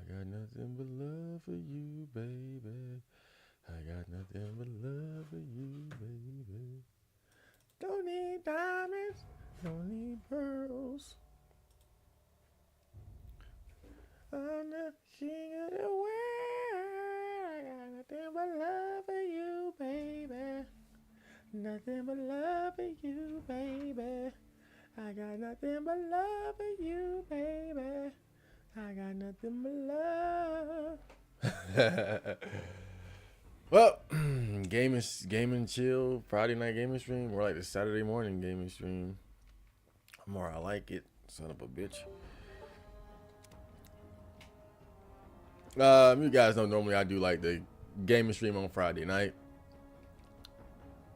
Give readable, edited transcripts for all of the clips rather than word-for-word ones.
got nothing but love for you, baby. I got nothing but love for you, baby. Don't need diamonds, don't need pearls. I'm the king of the world. I got nothing but love for you, baby. Nothing but love for you, baby. I got nothing but love for you, baby. I got nothing but love. Well, gaming chill, Friday night gaming stream, more like the Saturday morning gaming stream. More I like it, son of a bitch. You guys know normally I do like the gaming stream on Friday night.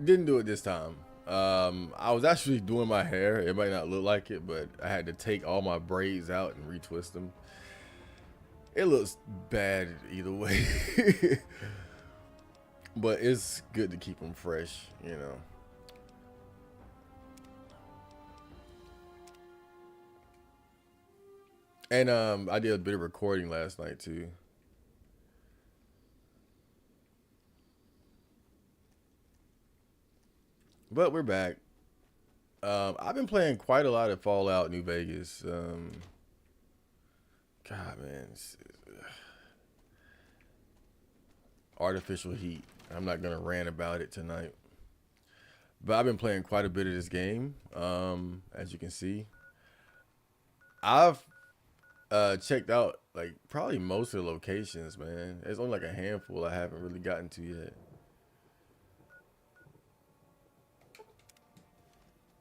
Didn't do it this time. I was actually doing my hair. It might not look like it, but I had to take all my braids out and retwist them. It looks bad either way. But it's good to keep them fresh, you know. And I did a bit of recording last night too. But we're back. I've been playing quite a lot of Fallout New Vegas. God, man, artificial heat. I'm not gonna rant about it tonight. But I've been playing quite a bit of this game. As you can see, I've checked out like probably most of the locations. Man, there's only like a handful I haven't really gotten to yet.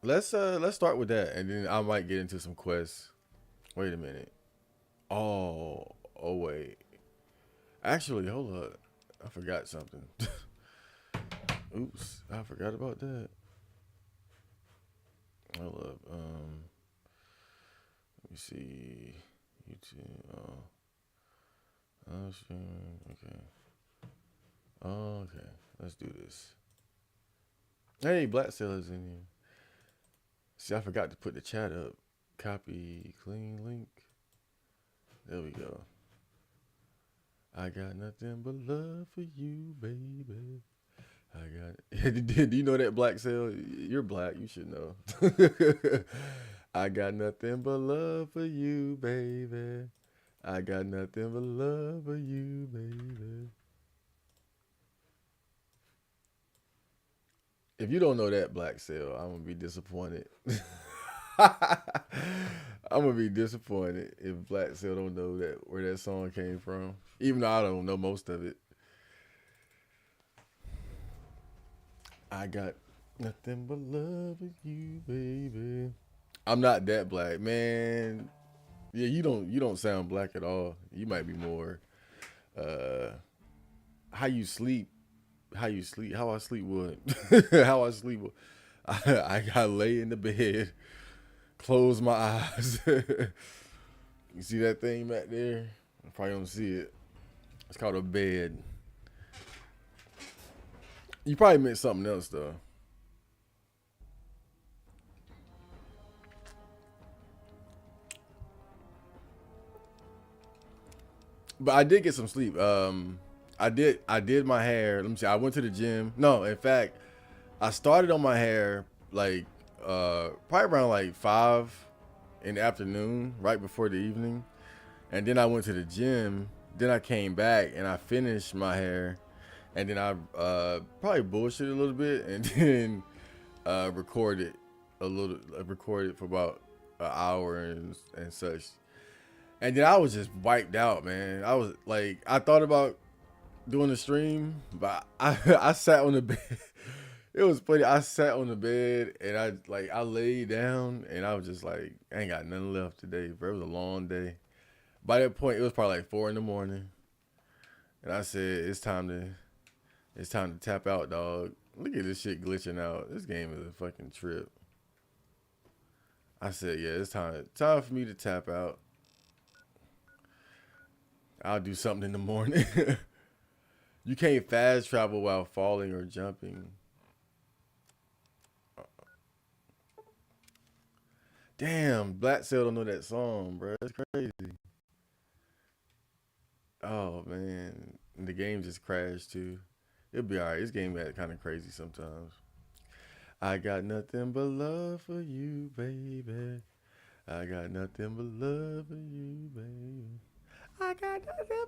Let's start with that, and then I might get into some quests. Wait a minute. Oh wait. Actually, hold up. I forgot something. Oops, I forgot about that. Hold up. Let me see. YouTube. Streaming. Okay. Okay. Let's do this. Hey, Black Sailor's in here. See, I forgot to put the chat up. Copy, clean link. There we go. I got nothing but love for you, baby. I got it. Do you know that, Black Sail? You're black. You should know. I got nothing but love for you, baby. I got nothing but love for you, baby. If you don't know that, Black Sail, I'm gonna be disappointed. I'm gonna be disappointed if Black Sail don't know that where that song came from. Even though I don't know most of it. I got nothing but love for you, baby. I'm not that black, man. Yeah, you don't sound black at all. You might be more uh how you sleep, how I sleep would. How I sleep would. I got lay in the bed, close my eyes. You see that thing back there? I probably don't see it. It's called a bed. You probably meant something else though. But I did get some sleep. I did my hair. Let me see. I went to the gym. No, in fact, I started on my hair like probably around like 5 in the afternoon, right before the evening. And then I went to the gym. Then I came back and I finished my hair. And then I probably bullshit a little bit and then recorded recorded for about an hour and such. And then I was just wiped out, man. I was like, I thought about doing the stream, but I sat on the bed. It was funny. I sat on the bed and I laid down and I was just like, I ain't got nothing left today, bro. It was a long day. By that point, it was probably like 4 in the morning, and I said, it's time to tap out, dog. Look at this shit glitching out. This game is a fucking trip. I said, yeah, it's time for me to tap out. I'll do something in the morning. You can't fast travel while falling or jumping. Damn, Black Sail don't know that song, bro. That's crazy. Oh man, the game just crashed too. It'll be alright. This game got kind of crazy sometimes. I got nothing but love for you, baby. I got nothing but love for you, baby. I got nothing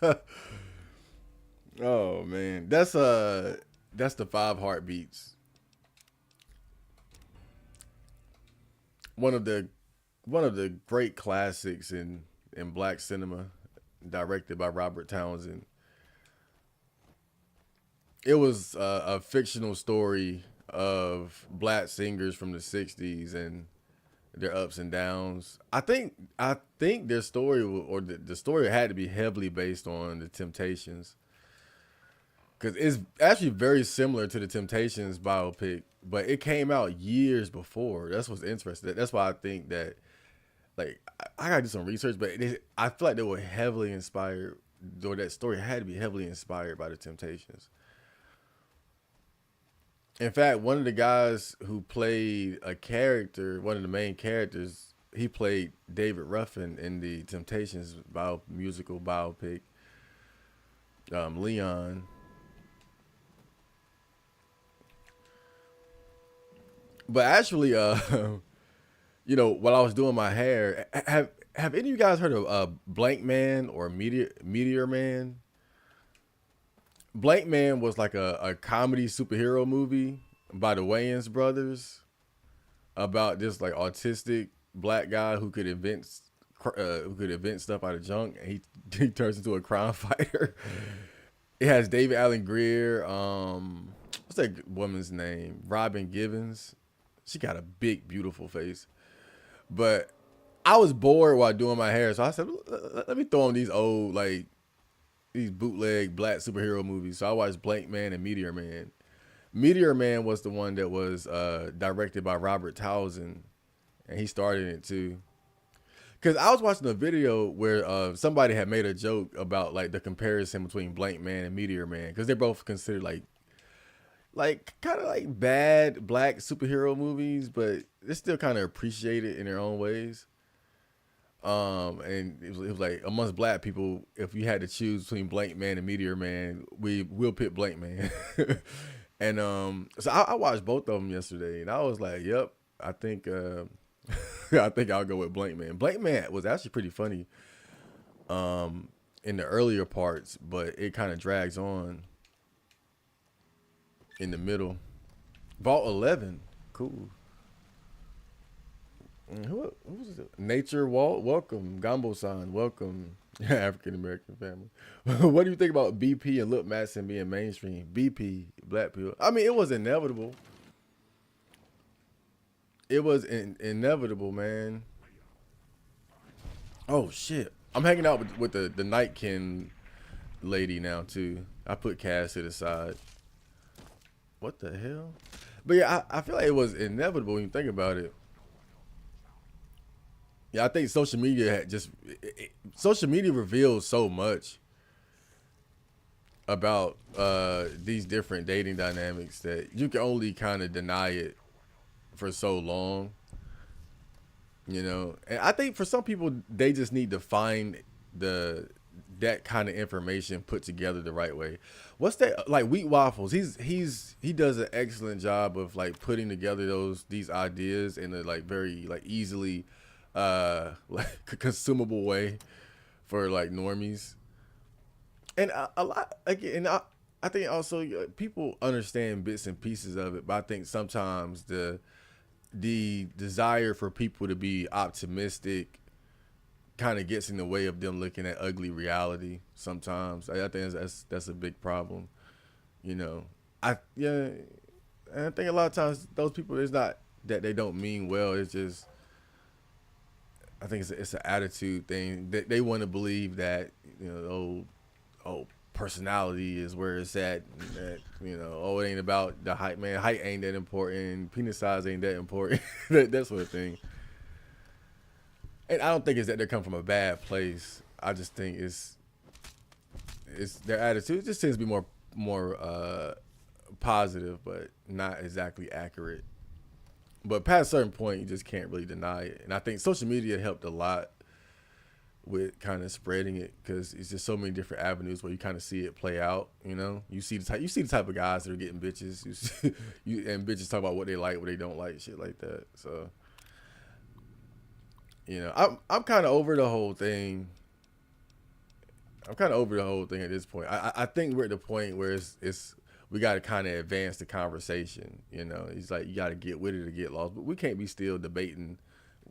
but love. Oh man, that's the five heartbeats. One of the one of the great classics in black cinema, directed by Robert Townsend. It was a fictional story of black singers from the '60s and their ups and downs. I think their story or the story had to be heavily based on the Temptations because it's actually very similar to the Temptations biopic, but it came out years before. That's what's interesting. That's why I think that like I gotta do some research, but I feel like they were heavily inspired, or that story had to be heavily inspired by the Temptations. In fact, one of the guys who played a character, one of the main characters, he played David Ruffin in the Temptations musical biopic, Leon. But actually, while I was doing my hair, have any of you guys heard of Blank Man or Meteor Man? Blank Man was like a comedy superhero movie by the Wayans brothers about this like autistic black guy who could invent stuff out of junk, and he he turns into a crime fighter. It has David Allen Greer. What's that woman's name? Robin Givens. She got a big, beautiful face. But I was bored while doing my hair, so I said, let me throw on these old like these bootleg black superhero movies. So I watched Blank Man and Meteor Man. Meteor Man was the one that was directed by Robert Townsend, and he started it too. Cause I was watching a video where somebody had made a joke about like the comparison between Blank Man and Meteor Man, cause they're both considered like kind of like bad black superhero movies, but they're still kind of appreciated in their own ways. And it was like amongst black people, if you had to choose between Blank Man and Meteor Man, we will pick Blank Man. And so I watched both of them yesterday, and I was like, "Yep, I think I think I'll go with Blank Man." Blank Man was actually pretty funny in the earlier parts, but it kind of drags on in the middle. Vault 11, cool. Who's it? Nature Walt, welcome. Gambo San, welcome. African American family. What do you think about BP and Lil Madison being mainstream? BP, Black people. I mean, it was inevitable. It was inevitable, man. Oh shit! I'm hanging out with the Nightkin lady now too. I put Cass to the side. What the hell? But yeah, I feel like it was inevitable when you think about it. Yeah, I think social media had social media reveals so much about these different dating dynamics that you can only kind of deny it for so long, you know. And I think for some people, they just need to find the that kind of information put together the right way. What's that like? Wheat Waffles. He does an excellent job of like putting together these ideas in a like very like easily like consumable way for like normies. And a lot again, and I think also people understand bits and pieces of it, but I think sometimes the desire for people to be optimistic kind of gets in the way of them looking at ugly reality. Sometimes I think that's a big problem. You know, yeah, and I think a lot of times those people, it's not that they don't mean well. It's just I think it's an attitude thing that they want to believe that oh, personality is where it's at. That oh, it ain't about the height, man. Height ain't that important. Penis size ain't that important. that sort of thing. And I don't think it's that they come from a bad place. I just think it's their attitude. It just tends to be more positive, but not exactly accurate. But past a certain point, you just can't really deny it. And I think social media helped a lot with kind of spreading it because it's just so many different avenues where you kind of see it play out. You know, you see the type of guys that are getting bitches. You see, and bitches talk about what they like, what they don't like, shit like that. So, you know, I'm kind of over the whole thing. I'm kind of over the whole thing at this point. I think we're at the point where it's we got to kind of advance the conversation. You know, it's like you got to get with it or get lost, but we can't be still debating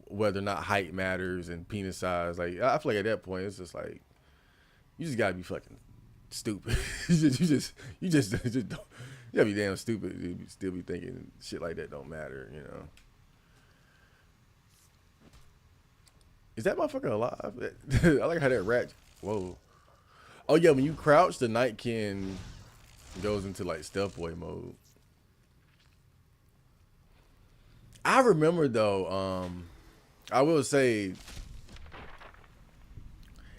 whether or not height matters and penis size. Like I feel like at that point it's just like you just gotta be fucking stupid. You just don't. You gotta be damn stupid to still be thinking shit like that don't matter. You know. Is that motherfucker alive? I like how that rat. Whoa. Oh yeah, when you crouch, the Nightkin goes into like stealth boy mode. I remember though. I will say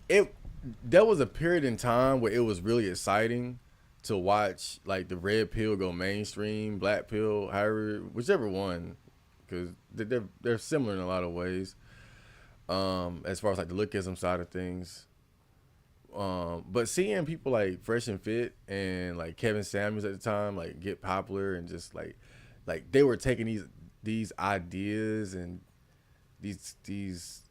it. There was a period in time where it was really exciting to watch like the red pill go mainstream, black pill, however, whichever one, because they're similar in a lot of ways. As far as like the lookism side of things. But seeing people like Fresh and Fit and like Kevin Samuels at the time like get popular and just like they were taking these ideas and these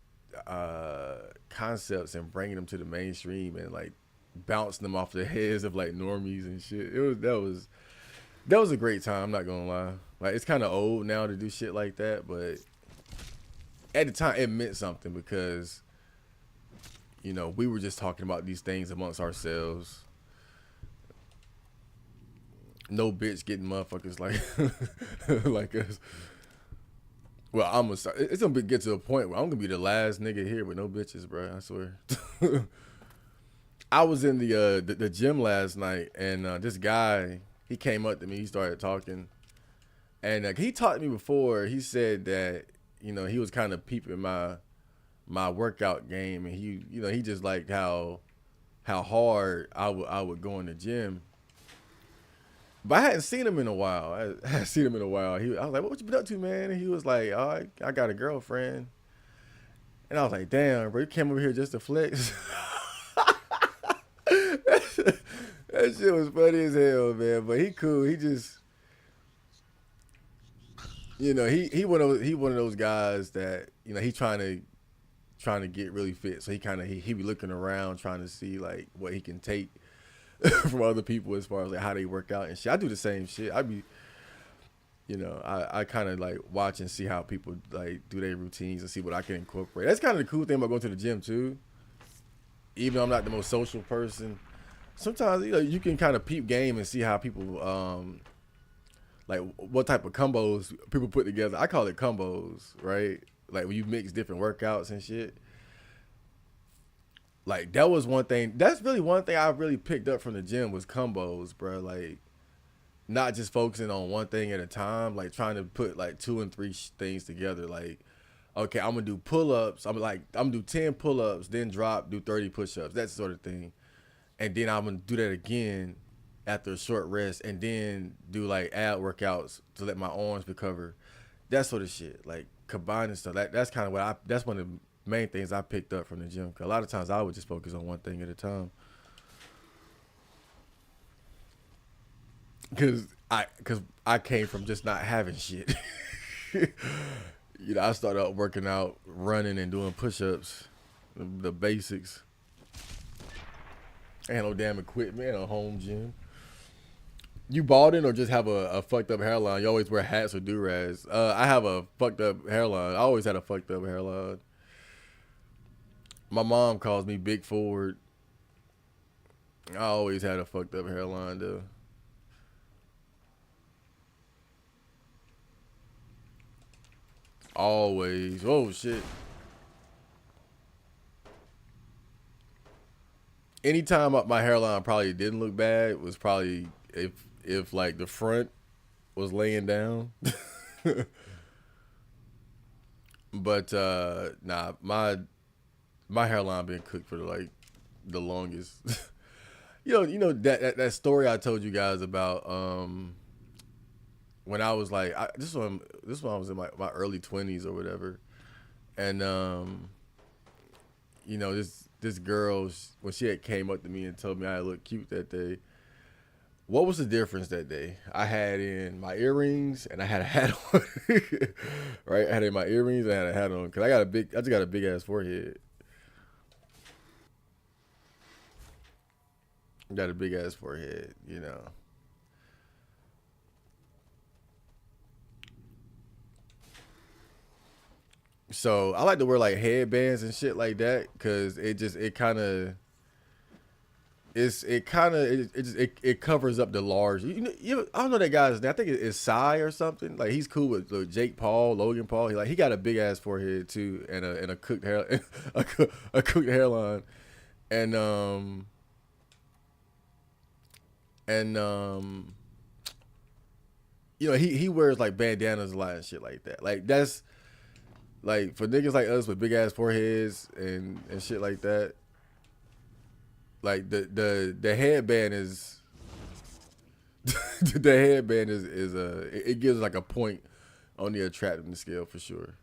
concepts and bringing them to the mainstream and like bouncing them off the heads of like normies and shit. That was a great time. I'm not gonna lie. Like it's kind of old now to do shit like that, but at the time it meant something because you know we were just talking about these things amongst ourselves. No bitch getting motherfuckers like like us. Well, it's gonna get to a point where I'm gonna be the last nigga here with no bitches, bro. I swear. I was in the gym last night, and this guy he came up to me. He started talking, and he talked to me before. He said that you know he was kind of peeping my workout game, and he just liked how hard I would go in the gym. But I hadn't seen him in a while. I hadn't seen him in a while. I was like, "What you been up to, man?" And he was like, "Oh, I got a girlfriend." And I was like, "Damn, bro, you came over here just to flex." That shit was funny as hell, man. But he cool. He just, you know, he one of those guys that you know he trying to get really fit. So he be looking around trying to see like what he can take from other people as far as like how they work out and shit. I do the same shit. I be, you know, I kind of like watch and see how people like do their routines and see what I can incorporate. That's kind of the cool thing about going to the gym too. Even though I'm not the most social person, sometimes you know you can kind of peep game and see how people like what type of combos people put together. I call it combos, right? Like when you mix different workouts and shit. Like that was one thing. That's really one thing I really picked up from the gym was combos, bro. Like not just focusing on one thing at a time. Like trying to put like two and three things together. Like okay, I'm gonna do pull-ups. I'm gonna do 10 pull-ups, then drop, do 30 push-ups. That sort of thing. And then I'm gonna do that again after a short rest, and then do like ab workouts to let my arms recover. That sort of shit. Like combining stuff. That's kind of that's one of the main things I picked up from the gym. Cause a lot of times I would just focus on one thing at a time. Cause I came from just not having shit. You know, I started out working out, running and doing push-ups, the basics. Ain't no damn equipment, ain't no home gym. You balding or just have a fucked up hairline? You always wear hats or do-rags. I have a fucked up hairline. I always had a fucked up hairline. My mom calls me Big Ford. I always had a fucked up hairline though. Always. Oh shit. Anytime my hairline probably didn't look bad was probably if like the front was laying down. But nah, my hairline been cooked for like the longest. You know that story I told you guys about when I was like this one I was in my early 20s or whatever, and you know, this girl, when she had came up to me and told me I looked cute that day. What was the difference that day? I had in my earrings and I had a hat on. Right? I had in my earrings and I had a hat on because I just got a big ass forehead. Got a big ass forehead, you know. So I like to wear like headbands and shit like that because it kind of it covers up the large. I don't know that guy's name. I think it's Psy or something. Like he's cool with Jake Paul, Logan Paul. He got a big ass forehead too, and a cooked hair, a cooked hairline, and and you know he wears like bandanas a lot and shit like that. Like that's like for niggas like us with big ass foreheads and shit like that. Like the headband is the headband is it gives like a point on the attractiveness scale for sure.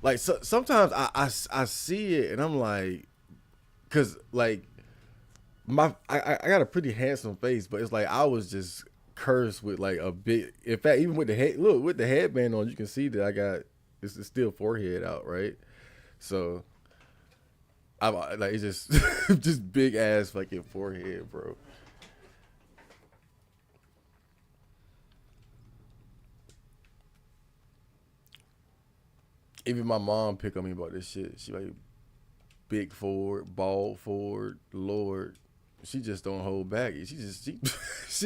Like sometimes I see it and I'm like, cause like I got a pretty handsome face, but it's like I was just cursed with like a big. In fact, even with the head, look with the headband on, you can see that I got it's still forehead out, right? So I'm like it's just just big ass fucking forehead, bro. Even my mom pick on me about this shit. She like big forward, bald forward, Lord. She just don't hold back. She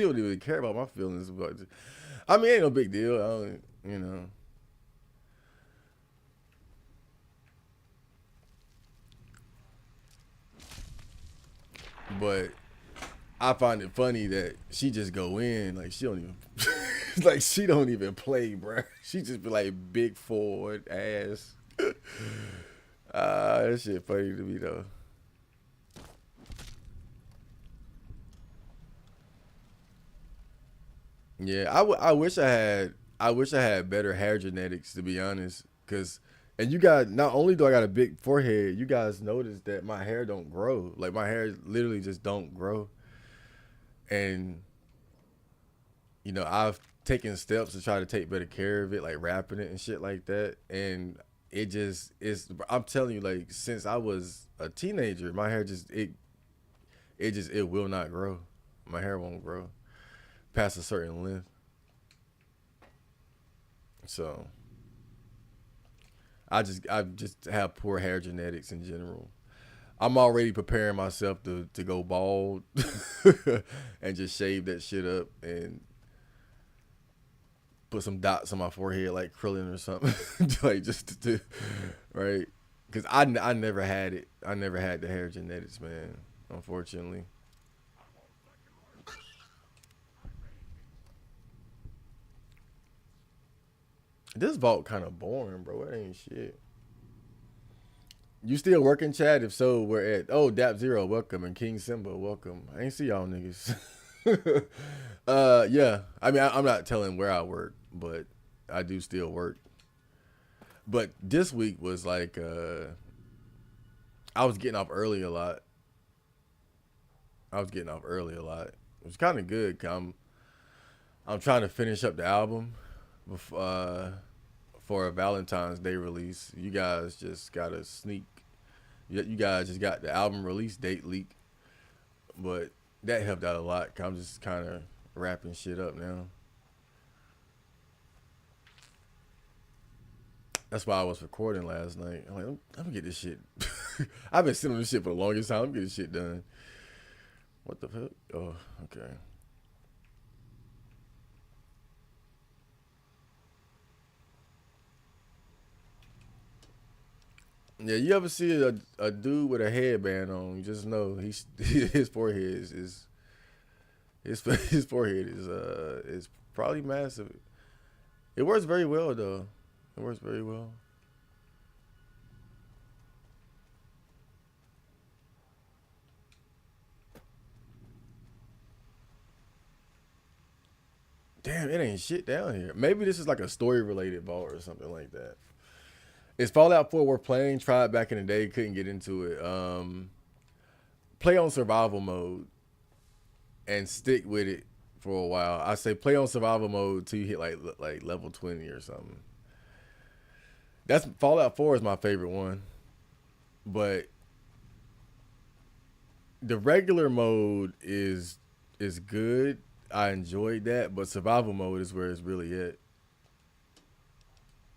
don't even care about my feelings about it. I mean, ain't no big deal. I don't, you know. But I find it funny that she just go in like she don't even like she don't even play, bro. She just be like big forward ass. That shit funny to me though. Yeah, I wish I had better hair genetics to be honest, cause and you got not only do I got a big forehead, you guys notice that my hair don't grow. Like my hair literally just don't grow, and you know I've taken steps to try to take better care of it, like wrapping it and shit like that, and it just is. I'm telling you, like since I was a teenager, my hair just it will not grow. My hair won't grow past a certain length. So I just have poor hair genetics in general. I'm already preparing myself to go bald and just shave that shit up and put some dots on my forehead like Krillin or something, like just to right. Because I never had it. I never had the hair genetics, man. Unfortunately, this vault kind of boring, bro. It ain't shit. You still working, Chad? If so, we're at Dap Zero, welcome, and King Simba, welcome. I ain't see y'all niggas. Yeah. I mean, I'm not telling where I work, but I do still work. But this week was like, I was getting off early a lot. I was getting off early a lot. It was kind of good. I'm trying to finish up the album before, for a Valentine's Day release. You guys just got a sneak. You guys just got the album release date leak, but that helped out a lot. 'Cause I'm just kind of wrapping shit up now. That's why I was recording last night. I'm like, I'm gonna get this shit. I've been sitting on this shit for the longest time. I'm getting this shit done. What the fuck? Oh, okay. Yeah, you ever see a dude with a headband on? You just know he's his forehead is his his forehead is probably massive. It works very well though. It works very well. Damn, it ain't shit down here. Maybe this is like a story related vault or something like that. Is Fallout 4 worth playing? Tried back in the day, couldn't get into it. Play on survival mode and stick with it for a while. I say play on survival mode till you hit like level 20 or something. That's Fallout 4 is my favorite one, but the regular mode is good. I enjoyed that, but survival mode is where it's really at.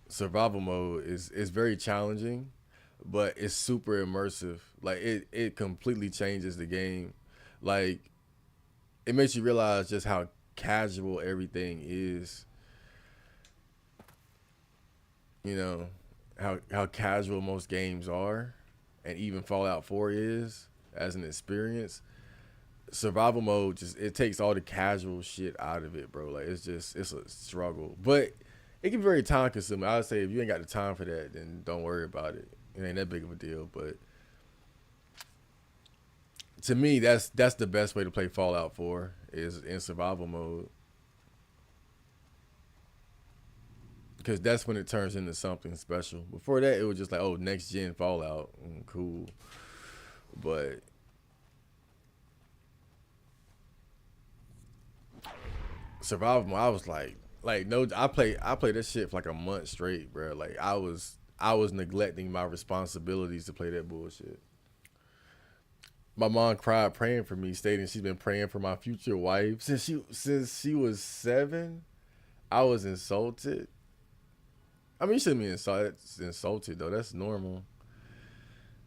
Survival mode is very challenging, but it's super immersive. Like it completely changes the game. Like it makes you realize just how casual everything is. You know, how casual most games are, and even Fallout 4 is as an experience. Survival mode just it takes all the casual shit out of it, bro. Like it's a struggle, but it can be very time consuming. I would say if you ain't got the time for that, then don't worry about it. It ain't that big of a deal. But to me, that's the best way to play Fallout 4 is in survival mode, because that's when it turns into something special. Before that, it was just like, oh, next gen Fallout, cool. But survival mode, I was like no, I played that shit for like a month straight, bro. Like I was neglecting my responsibilities to play that bullshit. My mom cried praying for me, stating she's been praying for my future wife since she was 7. I was insulted. I mean, you shouldn't be insulted though. That's normal.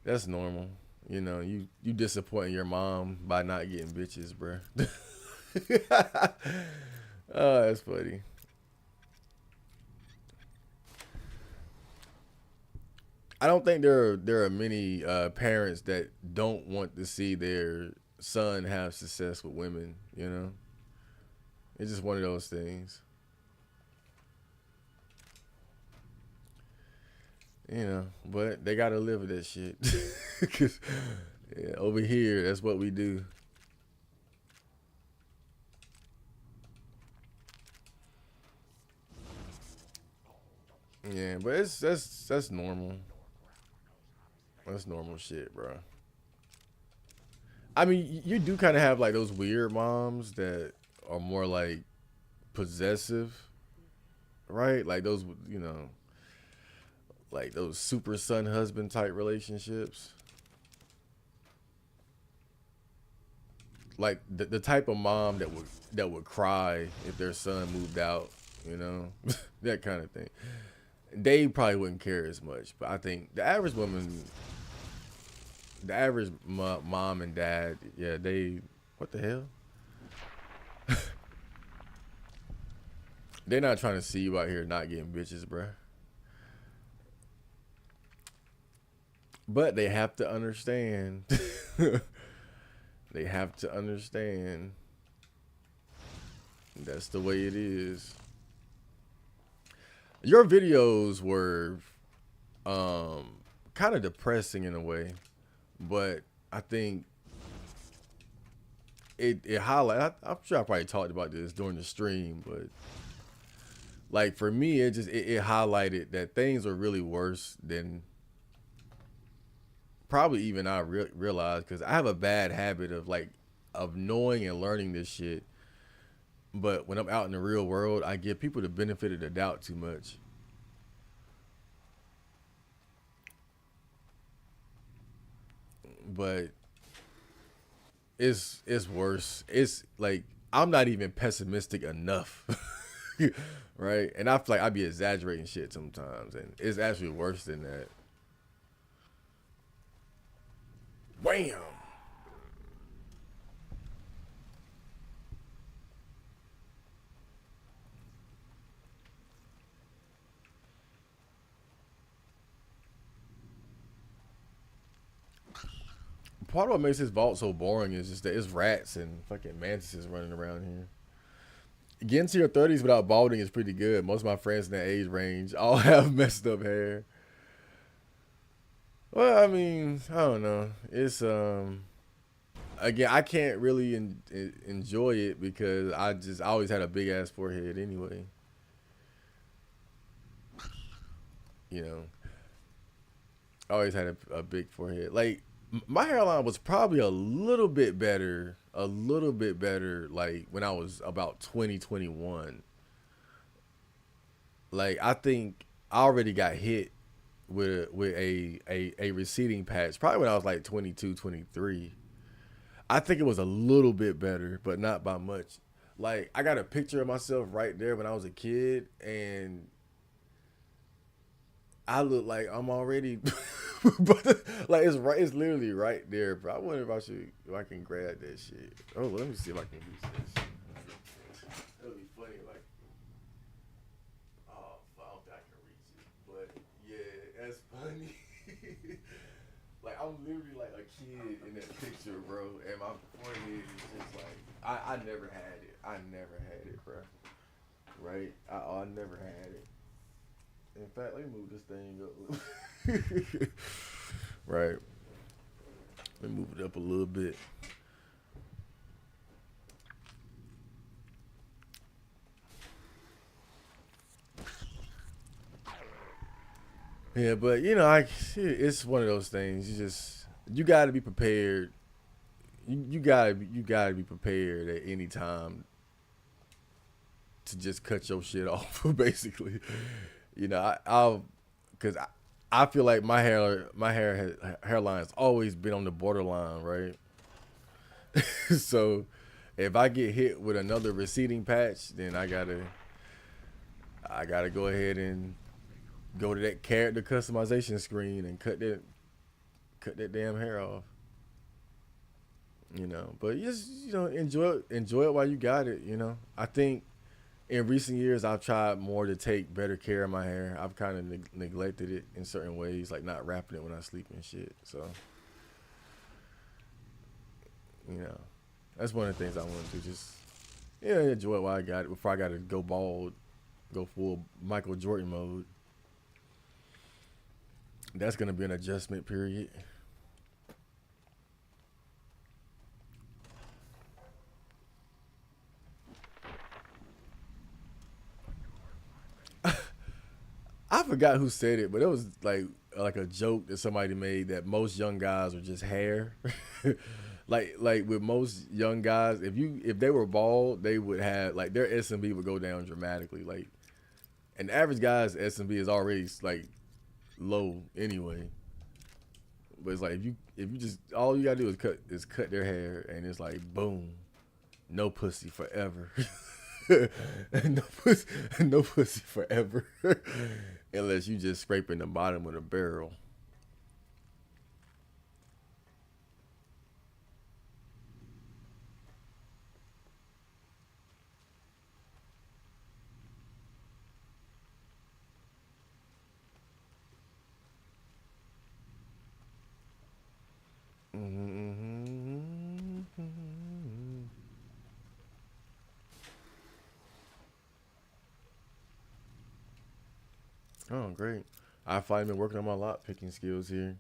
That's normal. You know, you disappointing your mom by not getting bitches, bro. Oh, that's funny. I don't think there are many parents that don't want to see their son have success with women. You know, it's just one of those things. You know, but they gotta live with that shit. Cause yeah, over here, that's what we do. Yeah, but that's normal. That's normal shit, bro. I mean, you do kind of have like those weird moms that are more like possessive, right? Like those, you know, like those super son husband type relationships. Like the type of mom that would cry if their son moved out, you know, that kind of thing. They probably wouldn't care as much, but I think the average woman, the average mom and dad, yeah, they what the hell? They're not trying to see you out here not getting bitches, bruh. But they have to understand. They have to understand. That's the way it is. Your videos were kind of depressing in a way, but I think it highlight. I'm sure I probably talked about this during the stream, but like for me, it highlighted that things are really worse than probably even I realized, because I have a bad habit of of knowing and learning this shit, but when I'm out in the real world, I give people the benefit of the doubt too much. But it's worse. It's like I'm not even pessimistic enough. Right? And I feel like I be exaggerating shit sometimes, and it's actually worse than that. Wham! Part of what makes this vault so boring is just that it's rats and fucking mantises running around here. Getting to your 30s without balding is pretty good. Most of my friends in that age range all have messed up hair. Well, I mean, I don't know. It's again, I can't really enjoy it because I always had a big ass forehead anyway. You know, I always had a big forehead. Like my hairline was probably a little bit better. Like when I was about 2021. Like I think I already got hit with a receding patch probably when I was like 22, 23. I think it was a little bit better, but not by much. Like I got a picture of myself right there when I was a kid, and I look like I'm already, but like it's right, it's literally right there. But I wonder if I can grab that shit. Oh, let me see if I can use this. That'll be funny. Like, oh, I don't think I can reach it, but yeah, that's funny. Like I'm literally like a kid in that picture, bro, and my forehead is just like I never had it. I never had it, bro. Right? I never had it. In fact, let me move this thing up. Right. Let me move it up a little bit. Yeah, but you know, it's one of those things. You got to be prepared. You gotta be prepared at any time to just cut your shit off, basically. You know, I'll because I feel like hairline has always been on the borderline, right? So if I get hit with another receding patch, then I gotta go ahead and go to that character customization screen and cut that damn hair off. You know, but just enjoy it while you got it. You know, I think in recent years I've tried more to take better care of my hair. I've kind of neglected it in certain ways, like not wrapping it when I sleep and shit. So you know, that's one of the things I want to do. Just enjoy it while I got it before I got to go bald, go full Michael Jordan mode. That's gonna be an adjustment period. I forgot who said it, but it was like a joke that somebody made that most young guys are just hair. Like with most young guys, if they were bald, they would have like their SMB would go down dramatically. Like an average guy's SMB is already like low anyway. But it's like if you just all you gotta do is cut their hair and it's like boom, no pussy forever. no pussy, no pussy forever. Unless you just scraping the bottom of the barrel. Mm-hmm. Oh, great. I finally been working on my lock picking skills here.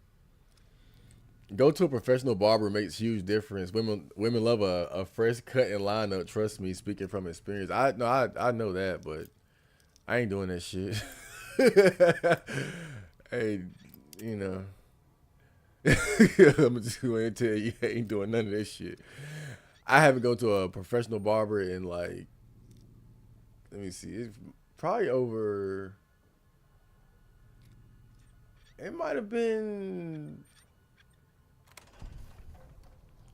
Go to a professional barber makes huge difference. Women love a fresh cut and lineup. Trust me, speaking from experience. I know that, but I ain't doing that shit. Hey, you know, I'm just going to tell you, I ain't doing none of this shit. I haven't gone to a professional barber in like, let me see, it's probably over. It might have been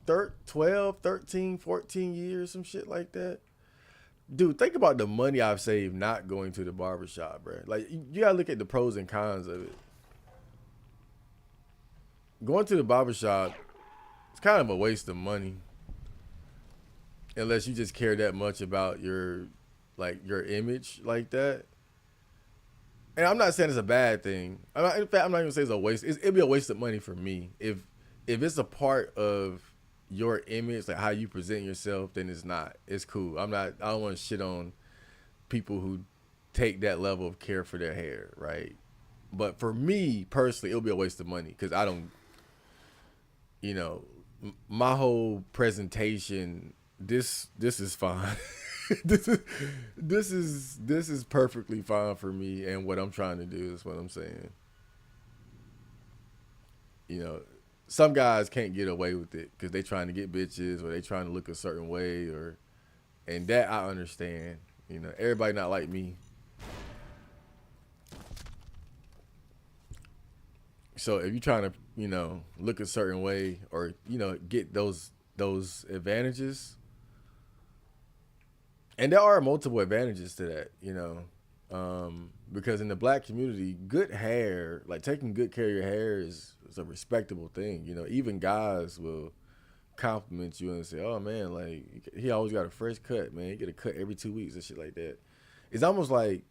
12, 13, 14 years, some shit like that. Dude, think about the money I've saved not going to the barbershop, bro. Like, you gotta look at the pros and cons of it. Going to the barbershop, it's kind of a waste of money unless you just care that much about your image like that. And I'm not saying it's a bad thing. In fact, I'm not even saying it's a waste. It'd be a waste of money for me if it's a part of your image, like how you present yourself. Then it's not. It's cool. I'm not. I don't want to shit on people who take that level of care for their hair, right? But for me personally, it'll be a waste of money because I don't, you know, my whole presentation, this is fine. this is this is perfectly fine for me and what I'm trying to do is what I'm saying. You know, some guys can't get away with it because they trying to get bitches or they trying to look a certain way or and that I understand. You know, everybody not like me. So if you're trying to, look a certain way or, get those advantages, and there are multiple advantages to that, because in the black community, good hair, like taking good care of your hair is a respectable thing. You know, even guys will compliment you and say, "Oh man, like he always got a fresh cut, man. He get a cut every 2 weeks and shit like that." It's almost like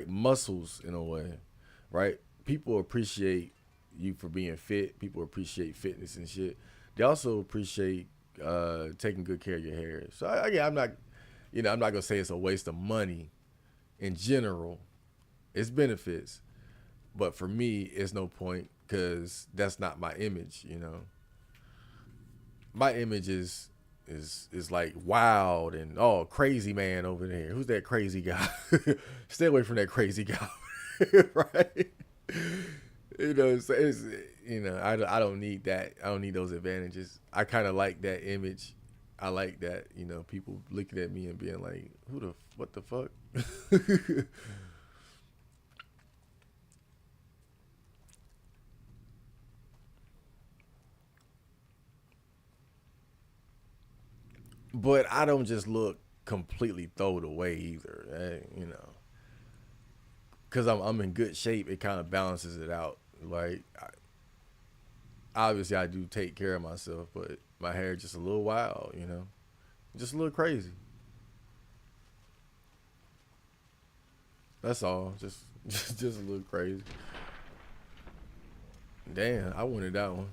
muscles in a way, right? People appreciate you for being fit. People appreciate fitness and shit. They also appreciate taking good care of your hair. So again, I'm not gonna say it's a waste of money in general. It's benefits, but for me, it's no point because that's not my image. My image is like wild and oh crazy man over there. Who's that crazy guy? Stay away from that crazy guy, right? It's I don't need that. I don't need those advantages. I kind of like that image. I like that people looking at me and being like, what the fuck? But I don't just look completely thrown away either. Because I'm in good shape. It kind of balances it out. Like obviously I do take care of myself, but my hair just a little wild. Just a little crazy. That's all. Just a little crazy. Damn, I wanted that one.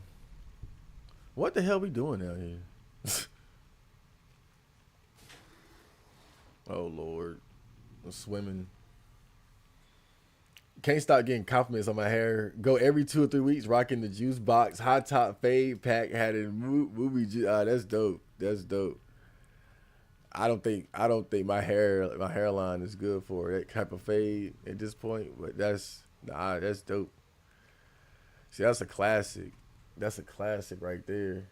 What the hell we doing out here? Oh Lord, I'm swimming. Can't stop getting compliments on my hair. Go every 2 or 3 weeks rocking the juice box, hot top fade pack. Had it movie. That's dope. That's dope. I don't think my hairline is good for that type of fade at this point. But that's dope. See, that's a classic. That's a classic right there.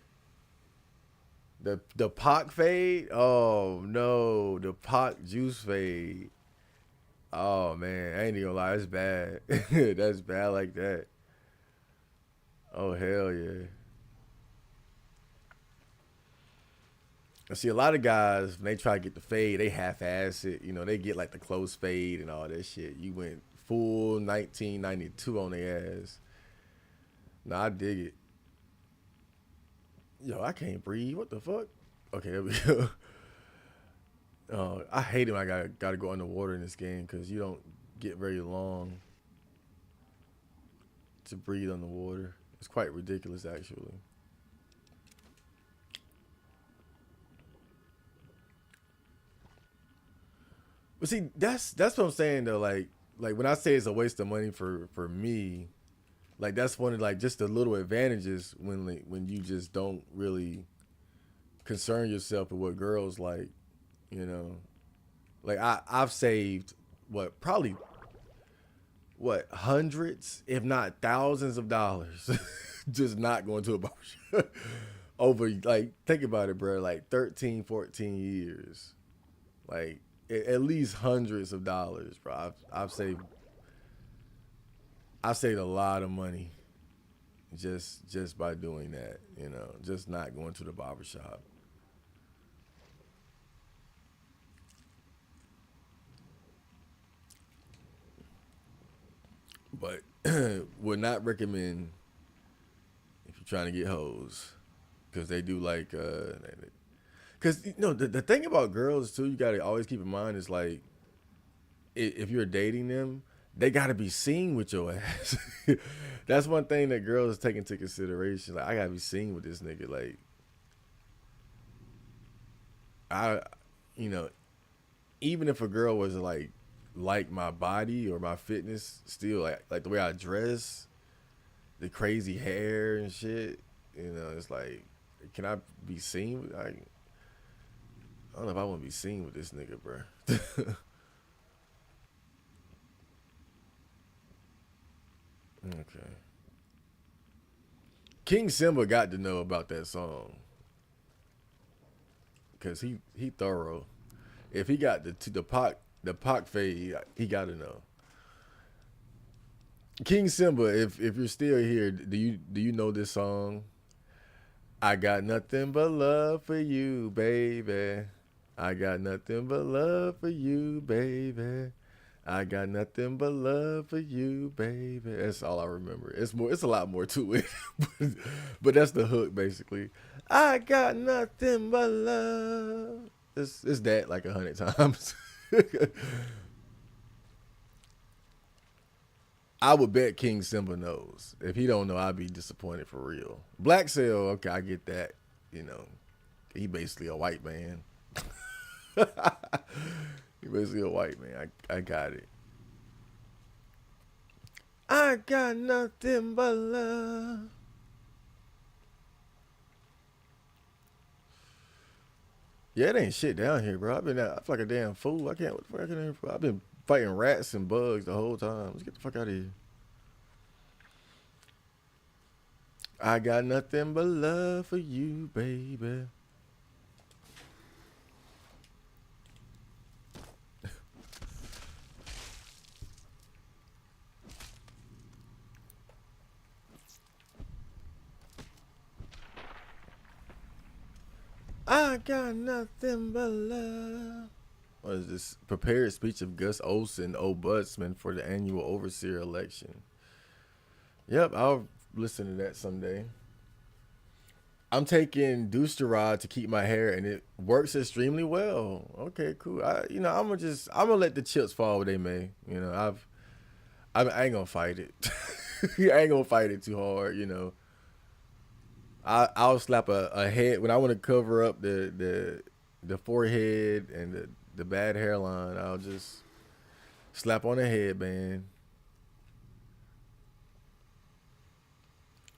The Pac fade. Oh no, the Pac juice fade. Oh man, I ain't even gonna lie, that's bad. That's bad like that. Oh hell yeah. I see a lot of guys when they try to get the fade, they half-ass it. They get like the close fade and all that shit. You went full 1992 on their ass. Nah, I dig it. Yo, I can't breathe. What the fuck? Okay, there we go. I hate it when I gotta go underwater in this game because you don't get very long to breathe underwater. It's quite ridiculous, actually. But see, that's what I'm saying though. Like when I say it's a waste of money for me, like that's one of like just the little advantages when you just don't really concern yourself with what girls like. You know, like I've saved probably what hundreds, if not thousands of dollars, just not going to a barbershop over like think about it, bro. Like 13, 14 years, like at least hundreds of dollars, bro. I've saved a lot of money just by doing that. Just not going to the barbershop. But would not recommend if you're trying to get hoes because they do like because the thing about girls too you got to always keep in mind is like if you're dating them they got to be seen with your ass. That's one thing that girls take into consideration. Like I gotta be seen with this nigga. Like I, you know, even if a girl was like my body or my fitness, still like the way I dress, the crazy hair and shit. You know, it's like, can I be seen? I don't know if I want to be seen with this nigga, bro. Okay. King Simba got to know about that song because he thorough. If he got the Pac fade, he got to know. King Simba, if you're still here, do you know this song? I got nothing but love for you, baby. I got nothing but love for you, baby. I got nothing but love for you, baby. That's all I remember. It's more. It's a lot more to it, but that's the hook basically. I got nothing but love. It's that like 100 times. I would bet King Simba knows. If he don't know, I'd be disappointed for real. Black Cell, okay, I get that. You know, he basically a white man. He basically a white man. I got it. I got nothing but love. Yeah, it ain't shit down here, bro. I feel like a damn fool. I can't. What the fuck I can. I've been fighting rats and bugs the whole time. Let's get the fuck out of here. I got nothing but love for you, baby. I got nothing but love. What is this? Prepared speech of Gus Olsen, Ombudsman for the annual overseer election. Yep, I'll listen to that someday. I'm taking Dousterod to keep my hair, and it works extremely well. Okay, cool. I'm gonna let the chips fall where they may. I ain't gonna fight it. I ain't gonna fight it too hard. I'll slap a head when I want to cover up the forehead and the bad hairline. I'll just slap on a headband,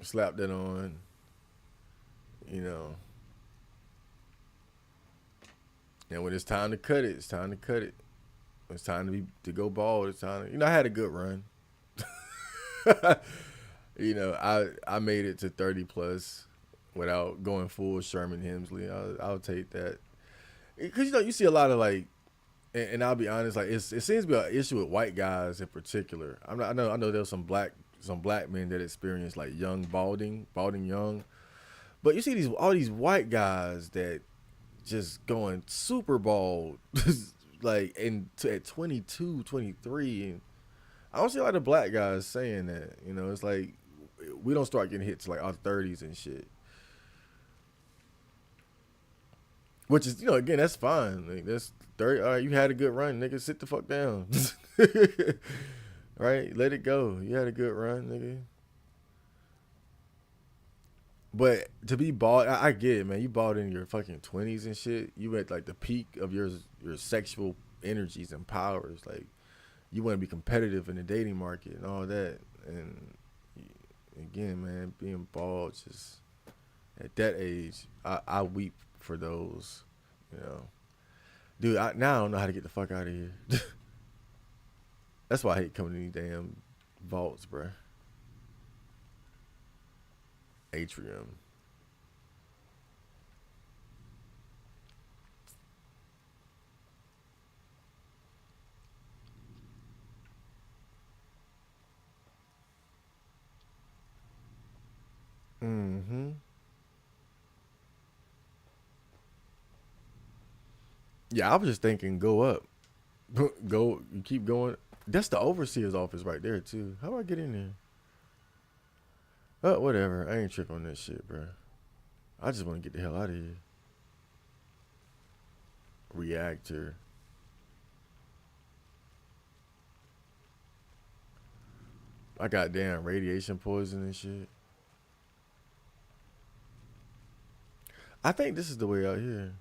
slap that on. You know, and when it's time to cut it, it's time to cut it. When it's time to go bald. It's time. I had a good run. I made it to 30 plus without going full Sherman Hemsley. I'll take that because you see a lot of like, and I'll be honest, like it seems to be an issue with white guys in particular. I know there's some black men that experience like young balding young, but you see all these white guys that just going super bald, like at 22, 23, and I don't see a lot of black guys saying that. It's like we don't start getting hit to like our 30s and shit. Which is, again, that's fine. Like that's 30. All right, you had a good run, nigga. Sit the fuck down. Right? Let it go. You had a good run, nigga. But to be bald, I get it, man. You bald in your fucking 20s and shit. You at like the peak of your sexual energies and powers. Like you want to be competitive in the dating market and all that. And again, man, being bald just at that age, I weep for those, you know. Dude, now I don't know how to get the fuck out of here. That's why I hate coming to these damn vaults, bruh. Atrium. Mm-hmm. Yeah, I was just thinking go up. Go, you keep going. That's the overseer's office right there, too. How do I get in there? Whatever. I ain't tripping on that shit, bro. I just want to get the hell out of here. Reactor. I got damn radiation poison and shit. I think this is the way out here.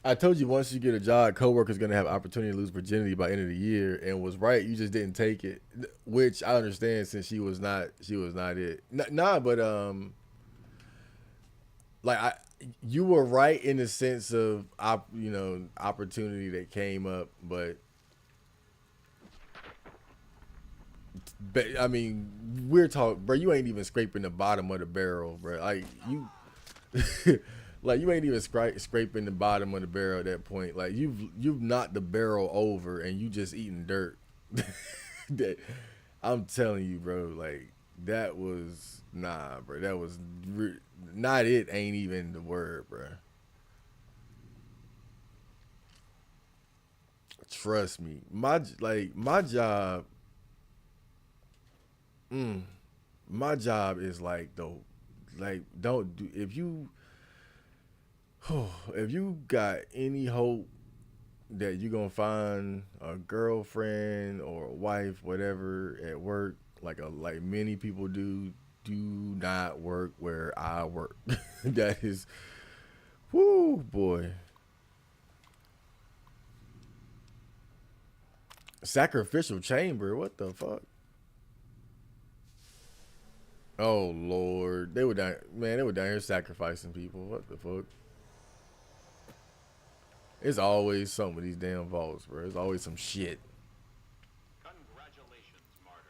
I told you once you get a job, coworkers gonna have opportunity to lose virginity by end of the year, and was right. You just didn't take it, which I understand since she was not it. Nah, but like you were right in the sense of opportunity that came up, but I mean we're talking, bro. You ain't even scraping the bottom of the barrel, bro. Like you. Like you ain't even scraping the bottom of the barrel at that point. Like you've knocked the barrel over and you just eating dirt. That, I'm telling you, bro. Like that was bro. That was not it. Ain't even the word, bro. Trust me. My job. Mm, my job is like the like don't do if you got any hope that you're gonna find a girlfriend or a wife, whatever, at work, like many people do not work where I work. That is, whoo boy, sacrificial chamber. What the fuck? Oh Lord, they were down, man. They were down here sacrificing people. What the fuck? It's always something with these damn vaults, bro. It's always some shit. Congratulations, Martyr.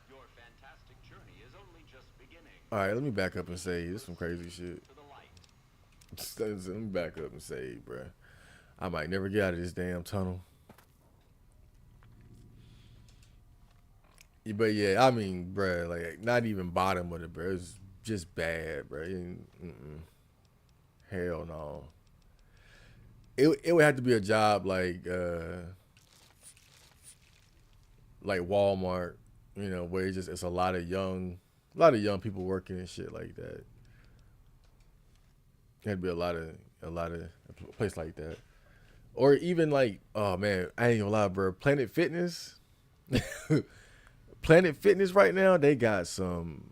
Your fantastic journey is only just beginning. All right, let me back up and say this some crazy shit. To the light. Let me back up and say, bro, I might never get out of this damn tunnel. But yeah, I mean, bro, like not even bottom of the bro. It's just bad, bro. Hell no. It would have to be a job like Walmart, where it's a lot of young people working and shit like that. It had to be a lot of a place like that. Or even like, oh man, I ain't gonna lie, bro. Planet Fitness. Planet Fitness right now, they got some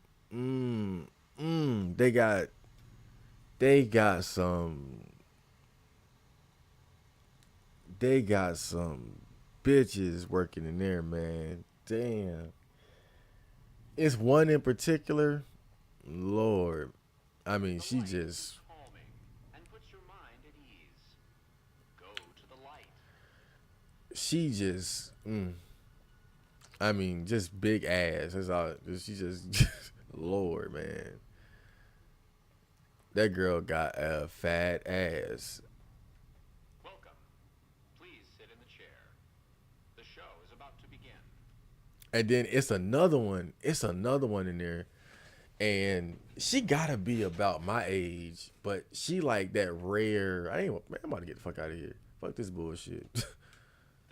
they got some they got some bitches working in there, man. Damn. It's one in particular, Lord. I mean, The she light is just calming and puts your mind at ease. Go to the light. she just I mean, just big ass. That's all. She just Lord, man. That girl got a fat ass. Welcome. Please sit in the chair. The show is about to begin. And then it's another one. It's another one in there. And she gotta be about my age, but she like that rare. Man, I'm about to get the fuck out of here. Fuck this bullshit. The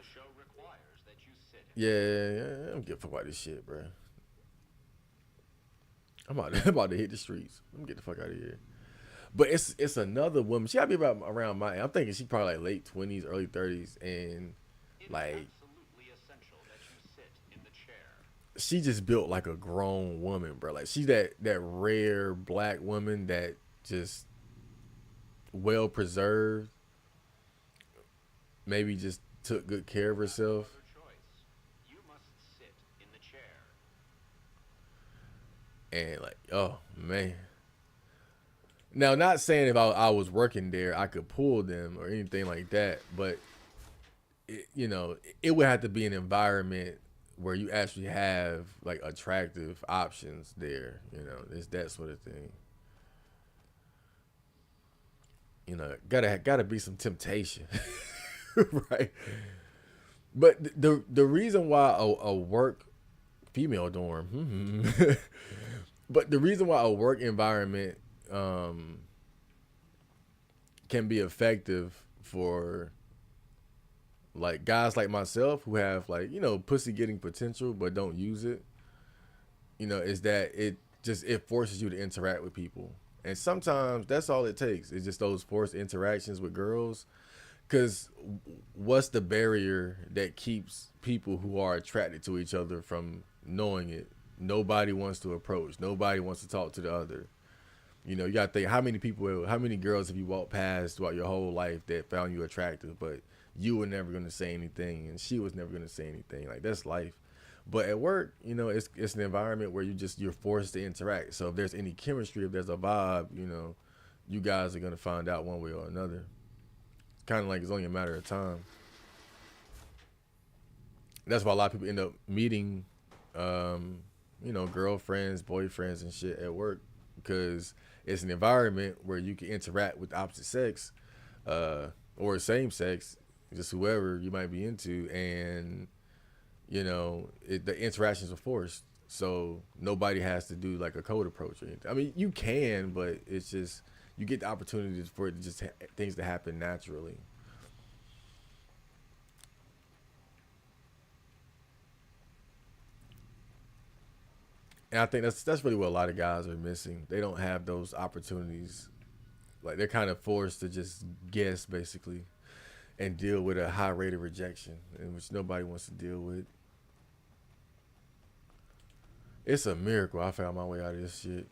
show requires that you sit in the chair. Yeah, I'm getting the fuck out of this shit, bro. I'm about to hit the streets. Let me get the fuck out of here. But it's another woman. She gotta be about around my. I'm thinking she probably like late 20s, early 30s, and It is like absolutely essential that you sit in the chair. she just built like a grown woman, bro. Like she's that rare black woman that just well preserved, maybe just took good care of You have no herself. other choice. You must sit in the chair. And like, oh man. Now, not saying if I was working there, I could pull them or anything like that, but it would have to be an environment where you actually have like attractive options there. It's that sort of thing. Gotta be some temptation, right? But the reason why a work female dorm, but the reason why a work environment um, can be effective for like guys like myself who have like pussy getting potential but don't use it, is that it forces you to interact with people, and sometimes that's all it takes. It's just those forced interactions with girls. Because what's the barrier that keeps people who are attracted to each other from knowing it? Nobody wants to approach. Nobody wants to talk to the other. You know, you gotta think how many girls have you walked past throughout your whole life that found you attractive, but you were never gonna say anything, and she was never gonna say anything. Like that's life. But at work, you know, it's an environment where you're forced to interact. So if there's any chemistry, if there's a vibe, you know, you guys are gonna find out one way or another. Kind of like it's only a matter of time. That's why a lot of people end up meeting, um, you know, girlfriends, boyfriends, and shit at work because it's an environment where you can interact with the opposite sex, uh, or same sex, just whoever you might be into, and you know, the interactions are forced. So nobody has to do like a code approach or anything. I mean, you can, but it's just you get the opportunities for it to just things to happen naturally. And I think that's really what a lot of guys are missing. They don't have those opportunities. Like they're kind of forced to just guess basically and deal with a high rate of rejection, in which nobody wants to deal with. It's a miracle I found my way out of this shit.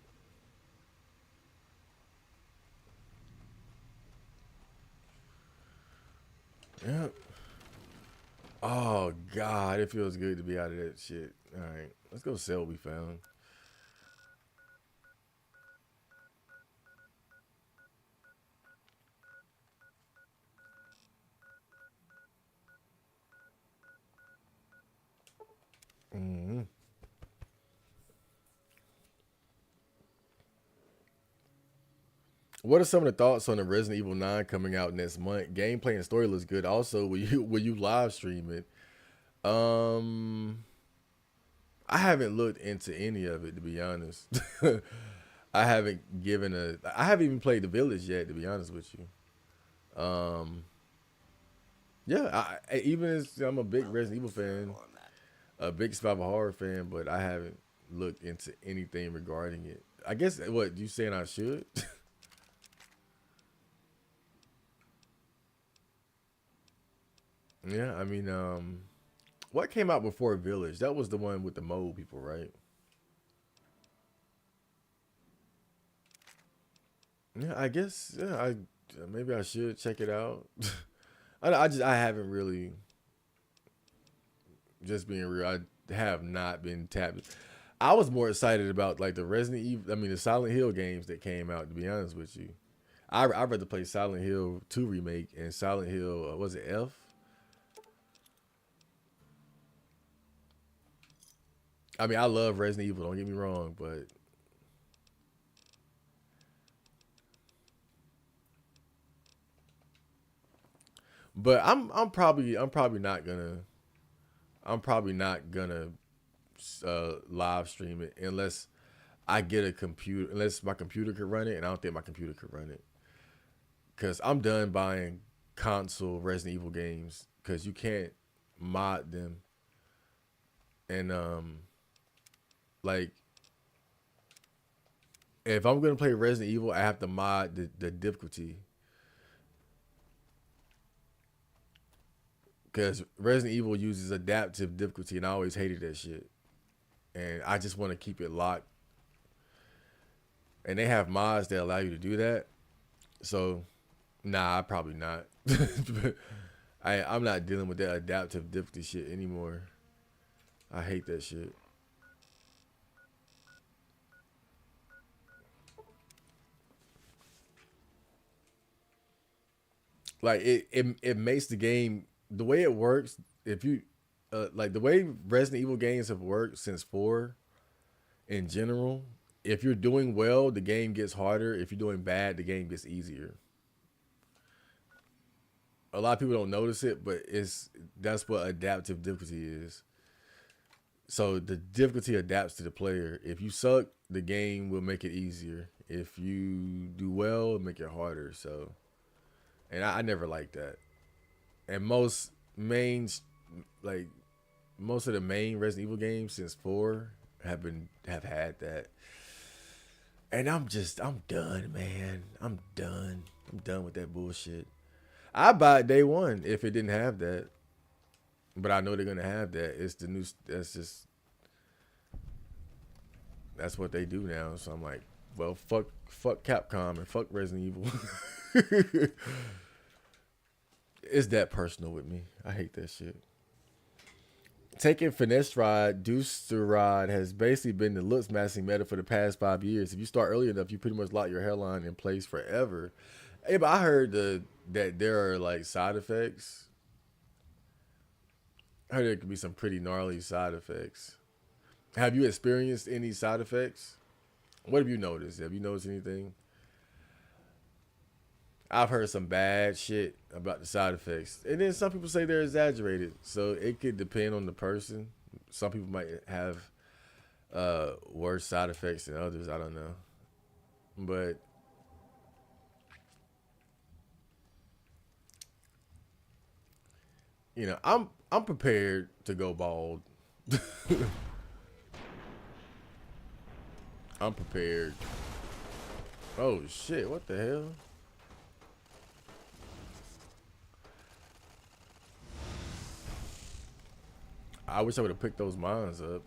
Yeah. Oh God, it feels good to be out of that shit. All right, let's go sell what we found. Hmm. What are some of the thoughts on the Resident Evil 9 coming out next month? Gameplay and story looks good. Also, will you live stream it? Um, I haven't looked into any of it to be honest. I haven't given a. I haven't even played the Village yet to be honest with you. Um, yeah, even as I'm a big Resident Evil fan, a big survival horror fan, but I haven't looked into anything regarding it. I guess what you saying I should? Yeah, I mean, what came out before Village? That was the one with the mole people, right? Yeah, I guess. Yeah, I maybe I should check it out. I haven't really just being real. I have not been tapped. I was more excited about like the Resident Evil. I mean, the Silent Hill games that came out. To be honest with you, I'd rather play Silent Hill 2 remake and Silent Hill. Was it F? I mean, I love Resident Evil. Don't get me wrong, but I'm probably not gonna live stream it unless I get a computer, unless my computer could run it, and I don't think my computer could run it because I'm done buying console Resident Evil games because you can't mod them, and like if I'm gonna play Resident Evil, I have to mod the difficulty because Resident Evil uses adaptive difficulty, and I always hated that shit, and I just want to keep it locked. And they have mods that allow you to do that, so nah, probably not. I'm not dealing with that adaptive difficulty shit anymore. I hate that shit. Like it makes the game the way it works. If you like the way Resident Evil games have worked since 4 in general, if you're doing well, the game gets harder. If you're doing bad, the game gets easier. A lot of people don't notice it, but it's that's what adaptive difficulty is. So the difficulty adapts to the player. If you suck, the game will make it easier. If you do well, it'll make it harder. So, and I never liked that. And main, like most of the main Resident Evil games since 4 have had that. And I'm done, man. I'm done. I'm done with that bullshit. I buy it day one if it didn't have that, but I know they're gonna have that. It's the new. That's just that's what they do now. So I'm like, Well, fuck Capcom and fuck Resident Evil. It's that personal with me. I hate that shit. Taking finasteride, Dusteride has basically been the looks masking meta for the past 5 years. If you start early enough, you pretty much lock your hairline in place forever. Hey, but I heard that there are like side effects. I heard there could be some pretty gnarly side effects. Have you experienced any side effects? What have you noticed? Have you noticed anything? I've heard some bad shit about the side effects. And then some people say they're exaggerated. So it could depend on the person. Some people might have worse side effects than others. I don't know. But I'm prepared to go bald. I'm prepared. Oh shit, what the hell? I wish I would have picked those mines up.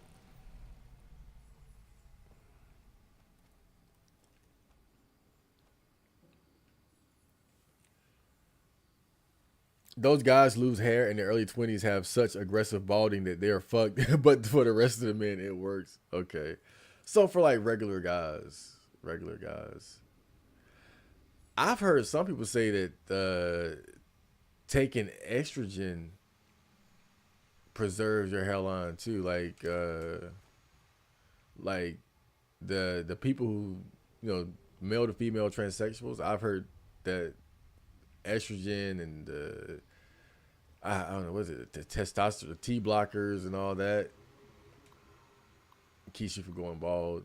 Those guys lose hair in their early 20s have such aggressive balding that they're fucked. But for the rest of the men, it works. Okay. So for like regular guys, I've heard some people say that taking estrogen preserves your hairline too. Like the people who male to female transsexuals. I've heard that estrogen and I don't know, what is it, the testosterone, the T blockers and all that keeps you from going bald.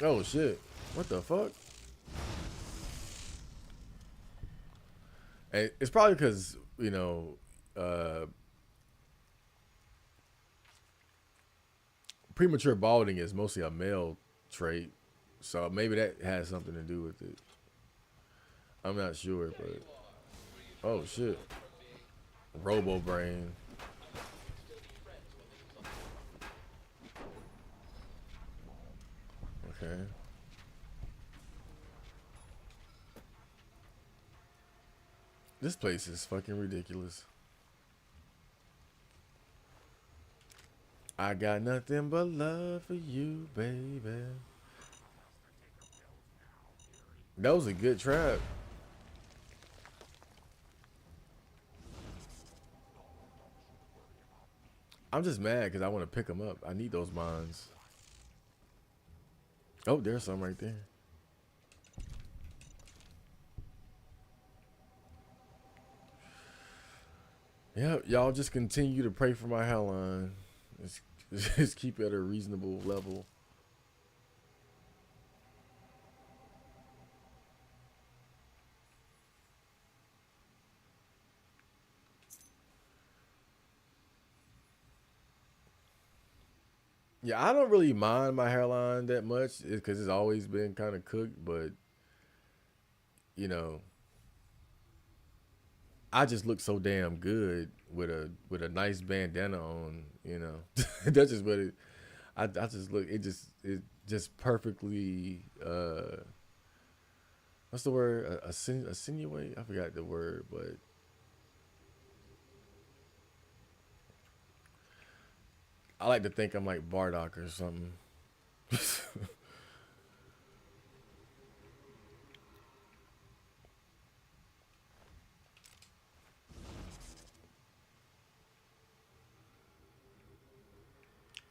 Oh shit! What the fuck? And it's probably because premature balding is mostly a male trait, so maybe that has something to do with it. I'm not sure, but oh shit, Robo Brain. Okay. This place is fucking ridiculous. I got nothing but love for you, baby. That was a good trap. I'm just mad because I want to pick them up. I need those mines. Oh, there's some right there. Yeah, y'all just continue to pray for my hairline. Just keep it at a reasonable level. Yeah, I don't really mind my hairline that much because it's always been kind of cooked, but you know, I just look so damn good with a nice bandana on. That's just what it. I just look. It just perfectly. What's the word? Insinuate. I forgot the word, but I like to think I'm like Bardock or something.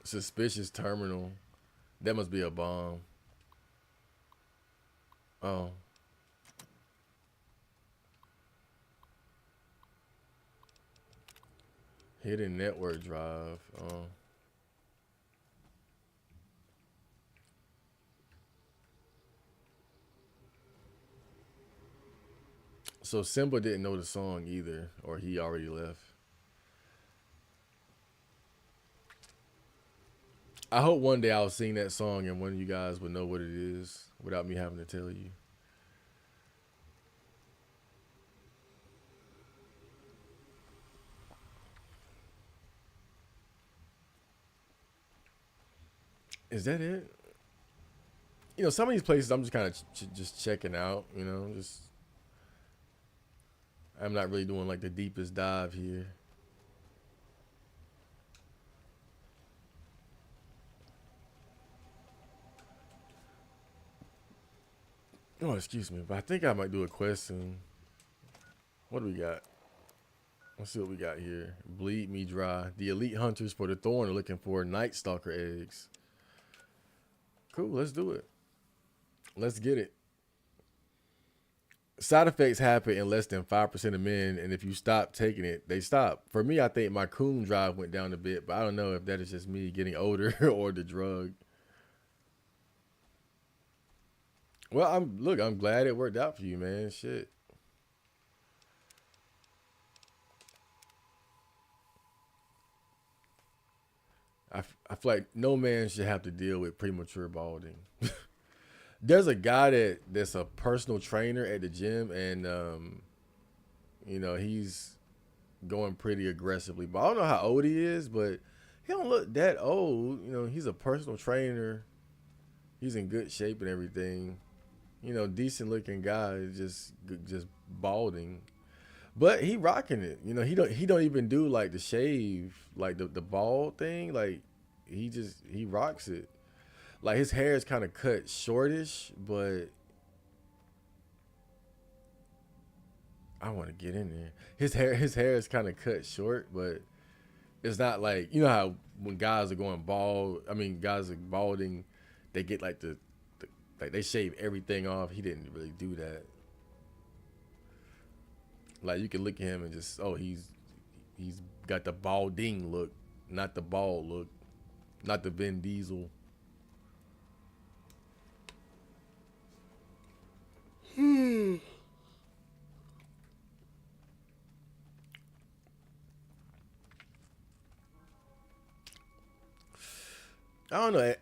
Suspicious terminal. That must be a bomb. Oh. Hidden network drive. Oh. So Simba didn't know the song either, or he already left. I hope one day I'll sing that song and one of you guys would know what it is without me having to tell you. Is that it? You know, some of these places I'm just kind of just checking out. You know, just I'm not really doing like the deepest dive here. Oh, excuse me, but I think I might do a quest soon. What do we got? Let's see what we got here. Bleed me dry. The elite hunters for the thorn are looking for night stalker eggs. Cool, let's do it. Let's get it. Side effects happen in less than 5% of men, and if you stop taking it, they stop. For me, I think my coon drive went down a bit, but I don't know if that is just me getting older or the drug. Well, I'm glad it worked out for you, man. Shit. I feel like no man should have to deal with premature balding. There's a guy that's a personal trainer at the gym, and you know, he's going pretty aggressively. But I don't know how old he is, but he don't look that old. You know, he's a personal trainer. He's in good shape and everything. You know, decent looking guy, just balding. But he rocking it. You know, he don't even do like the shave, like the bald thing. Like he rocks it. Like his hair is kind of cut shortish, but I want to get in there. His hair is kind of cut short, but it's not like, you know how when guys are going bald. I mean, guys are balding, they get like the like they shave everything off. He didn't really do that. Like you can look at him and just, oh, he's got the balding look, not the bald look, not the Vin Diesel. I don't know.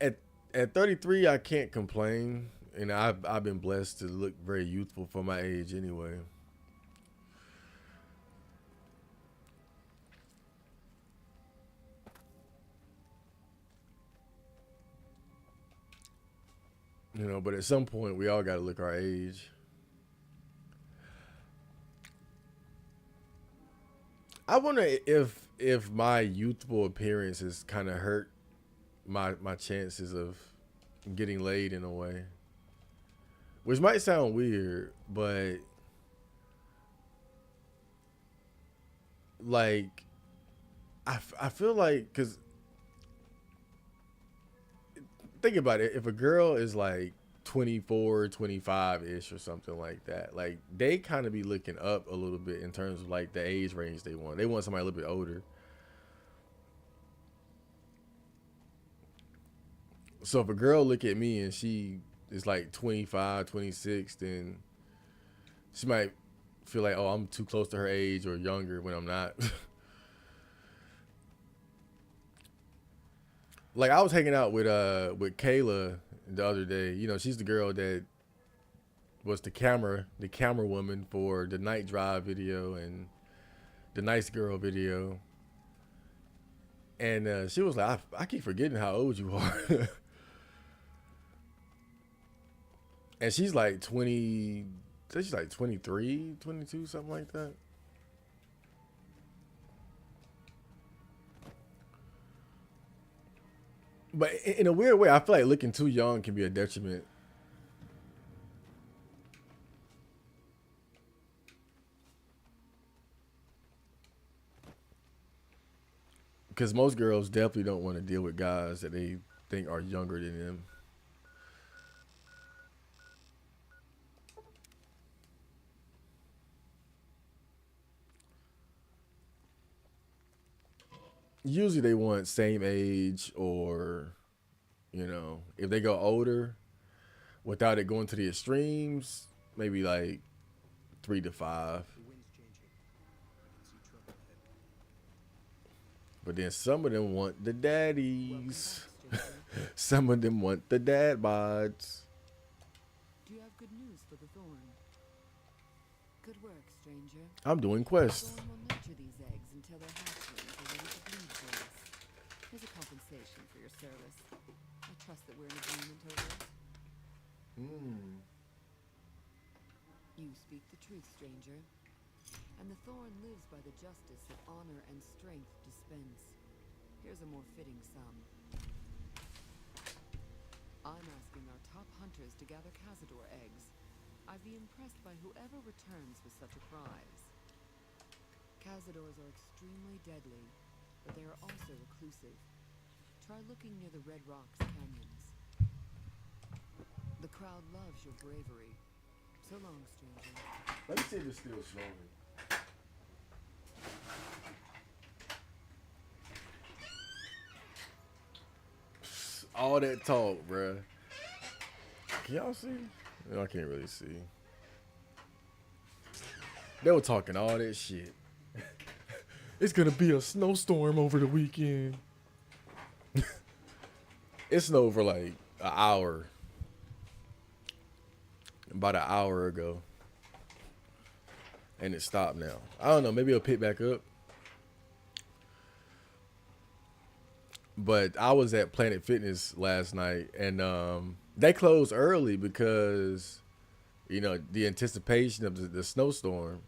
At 33, I can't complain, and I've been blessed to look very youthful for my age anyway. You know, but at some point we all got to look our age. I wonder if my youthful appearance has kind of hurt my chances of getting laid in a way, which might sound weird, but like I feel like, because think about it, if a girl is like 24, 25 ish or something like that, like they kind of be looking up a little bit in terms of like the age range they want somebody a little bit older. So if a girl look at me and she is like 25, 26, then she might feel like, oh, I'm too close to her age or younger when I'm not. Like I was hanging out with Kayla the other day. You know, she's the girl that was the camera woman for the night drive video and the nice girl video. And she was like, I keep forgetting how old you are. And she's like 20, she's like 23, 22, something like that. But in a weird way, I feel like looking too young can be a detriment, because most girls definitely don't want to deal with guys that they think are younger than them. Usually they want same age, or, you know, if they go older without it going to the extremes, maybe like 3 to 5. But then some of them want the daddies. Some of them want the dad bods. Do you have good news for the Thorn? Good work, stranger. I'm doing The quests. Thorn will nurture these eggs until their hatchlings are ready to bleed for us. There's a compensation for your service. I trust that we're in agreement over it. You speak the truth, stranger. And the thorn lives by the justice that honor and strength dispense. Here's a more fitting sum. I'm asking our top hunters to gather Cazador eggs. I'd be impressed by whoever returns with such a prize. Cazadors are extremely deadly, but they are also reclusive. Try looking near the Red Rocks canyons. The crowd loves your bravery. So long, stranger. Let me see if it's still snowing. All that talk, bruh. Can y'all see? No, I can't really see. They were talking all that shit. It's gonna be a snowstorm over the weekend. It snowed for like an hour. About an hour ago. And it stopped now. I don't know, maybe it'll pick back up. But I was at Planet Fitness last night, and they closed early because, you know, the anticipation of the snowstorm.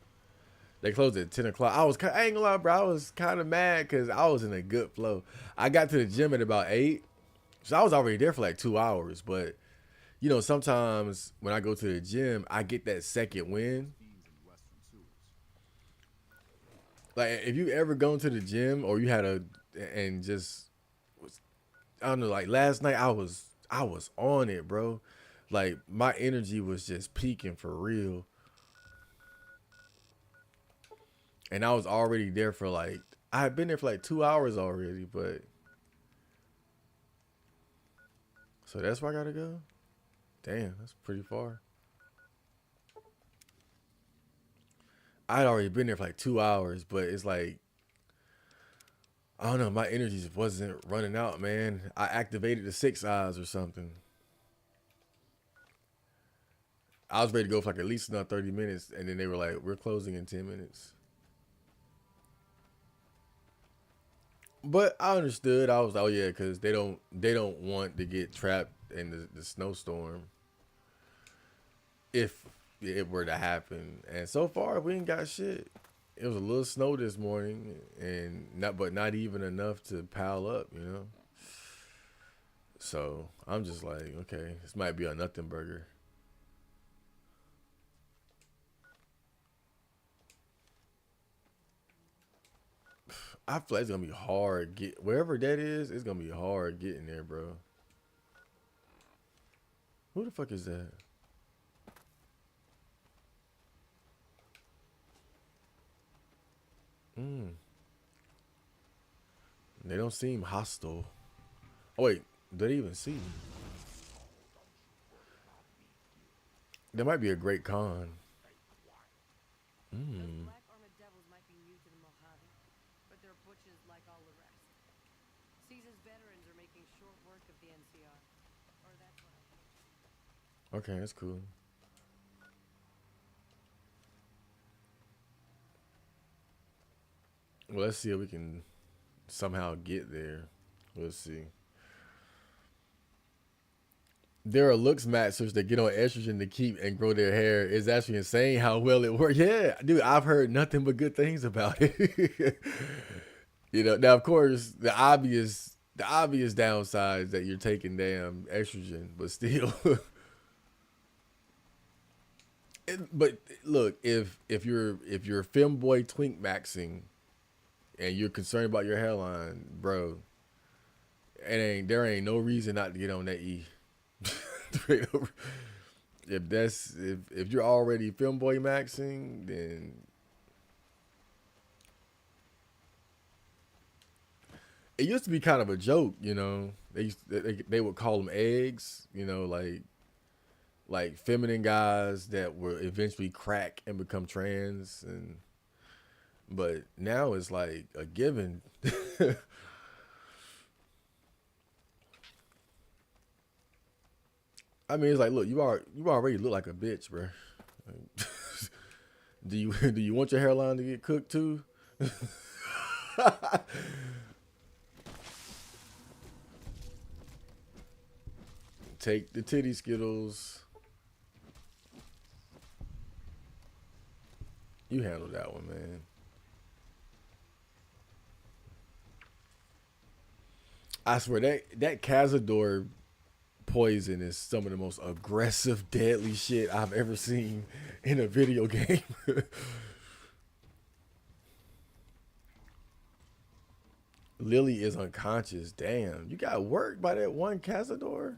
They closed at 10 o'clock. I ain't gonna lie, bro. I was kind of mad because I was in a good flow. I got to the gym at about 8, so I was already there for like 2 hours. But, you know, sometimes when I go to the gym, I get that second wind. Like, if you ever gone to the gym or you had and just, I don't know, like last night I was on it, bro. Like, my energy was just peaking for real. And I was already there for like, I had been there for like 2 hours already, but. So that's where I gotta go? Damn, that's pretty far. I had already been there for like 2 hours, but it's like, I don't know, my energy just wasn't running out, man. I activated the 6 eyes or something. I was ready to go for like at least another 30 minutes, and then they were like, we're closing in 10 minutes. But I understood. I was like, oh yeah, because they don't want to get trapped in the snowstorm if it were to happen. And so far we ain't got shit. It was a little snow this morning, and not even enough to pile up, you know. So I'm just like, okay, this might be a nothing burger. I feel like it's gonna be hard wherever that is. It's gonna be hard getting there, bro. Who the fuck is that? They don't seem hostile. Oh wait, do they even see me? There might be a great con. Those black armored devils might be new to the Mojave, but they're butches like all the rest. Caesar's veterans are making short work of the NCR. Or that's what I think. Okay, that's cool. Well, let's see if we can somehow get there. Let's see. There are looks matchers that get on estrogen to keep and grow their hair. It's actually insane how well it works. Yeah, dude, I've heard nothing but good things about it. You know, now of course the obvious downside is that you're taking damn estrogen, but still. But look, if you're femboy twink maxing and you're concerned about your hairline, bro, there ain't no reason not to get on that E. if you're already femboy maxing, then it used to be kind of a joke, you know. They would call them eggs, you know, like feminine guys that will eventually crack and become trans, but now it's like a given. I mean, it's like, look, you already look like a bitch, bro. Like, do you want your hairline to get cooked too? Take the titty Skittles. You handle that one, man. I swear that Cazador poison is some of the most aggressive, deadly shit I've ever seen in a video game. Lily is unconscious. Damn, you got worked by that one Cazador?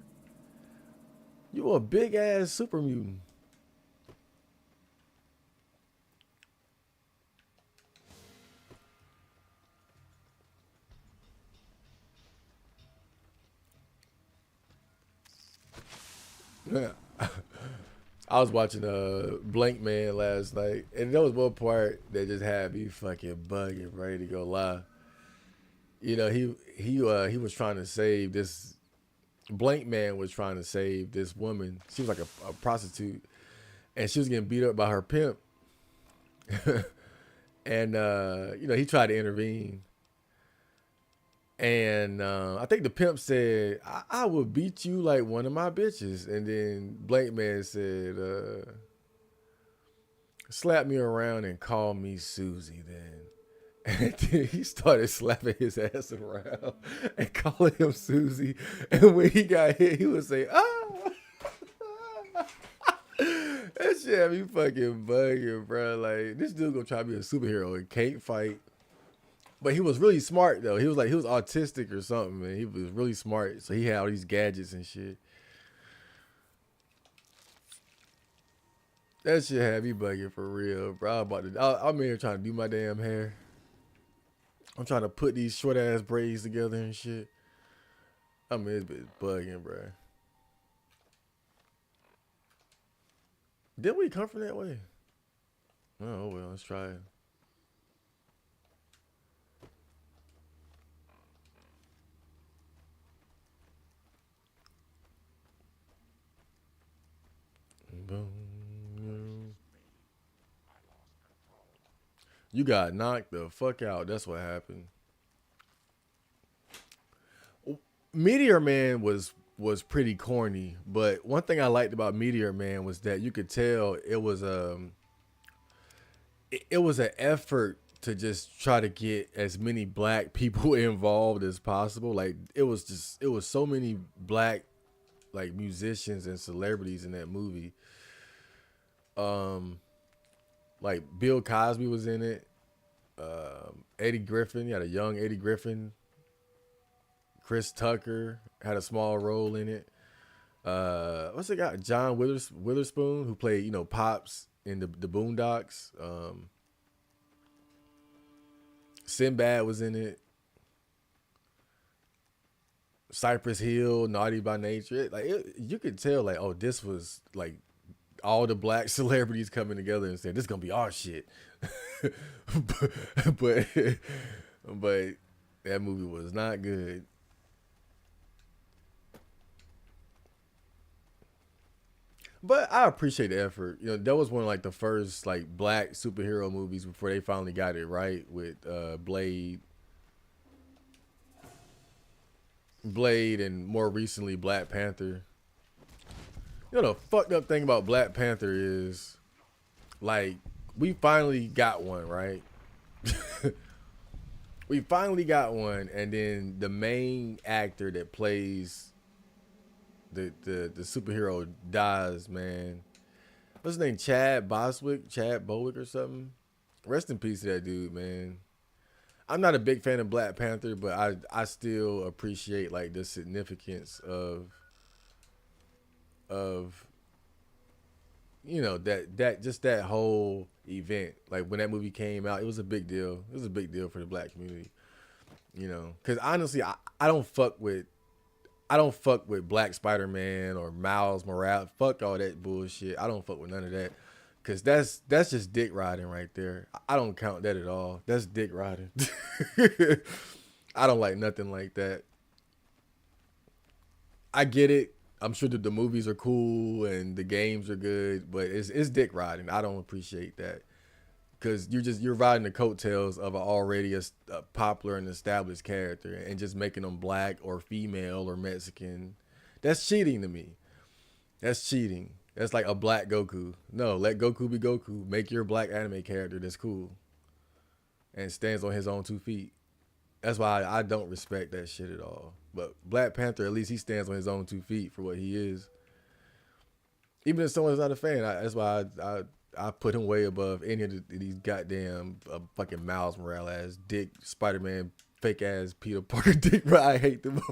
You a big ass super mutant. Yeah. I was watching Blank Man last night, and there was one part that just had me fucking bugging, ready to go live. You know, he was trying to save this. Blank Man was trying to save this woman. She was like a prostitute, and she was getting beat up by her pimp. And you know, he tried to intervene. And I think the pimp said, I will beat you like one of my bitches. And then Blank Man said, slap me around and call me Susie then. And then he started slapping his ass around and calling him Susie. And when he got hit, he would say, ah. That shit had me fucking bugging, bro. Like, this dude gonna try to be a superhero and can't fight. But he was really smart though. He was autistic or something, man. He was really smart. So he had all these gadgets and shit. That shit had me bugging for real, bro. I'm here trying to do my damn hair. I'm trying to put these short ass braids together and shit. I mean, this bitch bugging, bro. Didn't we come from that way? Oh well, let's try it. You got knocked the fuck out. That's what happened. Meteor Man was pretty corny, but one thing I liked about Meteor Man was that you could tell it was an effort to just try to get as many black people involved as possible. Like it was so many black like musicians and celebrities in that movie. Like Bill Cosby was in it. Eddie Griffin, you had a young Eddie Griffin. Chris Tucker had a small role in it. What's the guy? John Witherspoon, who played, you know, Pops in the Boondocks. Sinbad was in it. Cypress Hill, Naughty by Nature. You could tell, like, oh, this was like all the black celebrities coming together and saying, this is gonna be our shit. but that movie was not good. But I appreciate the effort. You know, that was one of like the first like black superhero movies before they finally got it right with Blade, and more recently Black Panther. You know, the fucked up thing about Black Panther is, like, we finally got one, right? We finally got one, and then the main actor that plays the superhero dies, man. What's his name? Chad Bowick or something? Rest in peace to that dude, man. I'm not a big fan of Black Panther, but I still appreciate like the significance of you know that just that whole event. Like when that movie came out, it was a big deal. It was a big deal for the black community. You know, because honestly, I don't fuck with Black Spider-Man or Miles Morales. Fuck all that bullshit. I don't fuck with none of that. Cause that's just dick riding right there. I don't count that at all. That's dick riding. I don't like nothing like that. I get it. I'm sure that the movies are cool and the games are good, but it's dick riding. I don't appreciate that. Cause you're riding the coattails of an already a popular and established character and just making them black or female or Mexican That's cheating to me. That's cheating. That's like a black Goku. No, let Goku be Goku. Make your black anime character that's cool and stands on his own 2 feet. That's why I don't respect that shit at all. But Black Panther, at least he stands on his own 2 feet for what he is. Even if someone's not a fan, that's why I put him way above any of these goddamn fucking Miles Morales, Dick, Spider-Man, fake ass Peter Parker Dick. Bro, I hate them.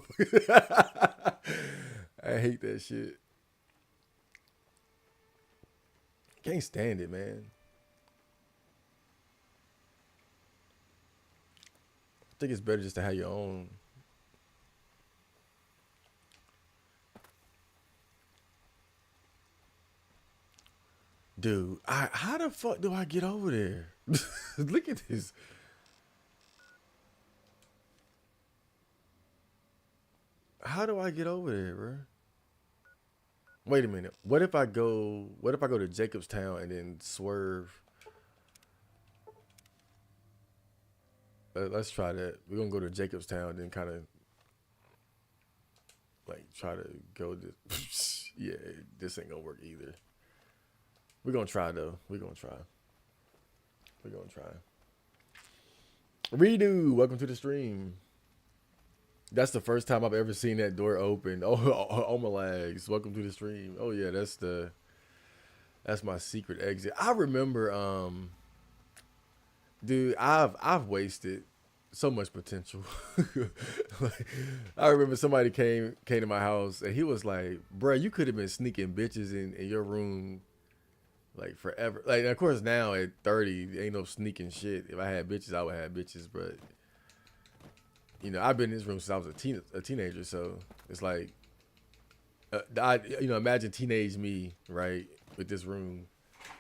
I hate that shit. Can't stand it, man. I think it's better just to have your own. Dude, how the fuck do I get over there? Look at this. How do I get over there, bro? Wait a minute. What if I go to Jacobstown and then swerve? Let's try that. We're gonna go to Jacobstown and then kind of like try to go to yeah, this ain't gonna work either. We're gonna try though. We're gonna try. Redo, welcome to the stream. That's the first time I've ever seen that door open. Oh my legs. Welcome to the stream. Oh yeah, that's my secret exit. I remember dude, I've wasted so much potential. Like, I remember somebody came to my house and he was like, bruh, you could have been sneaking bitches in your room like forever. Like, of course now at 30, ain't no sneaking shit. If I had bitches, I would have bitches, but you know, I've been in this room since I was a teenager, so it's like, imagine teenage me, right, with this room,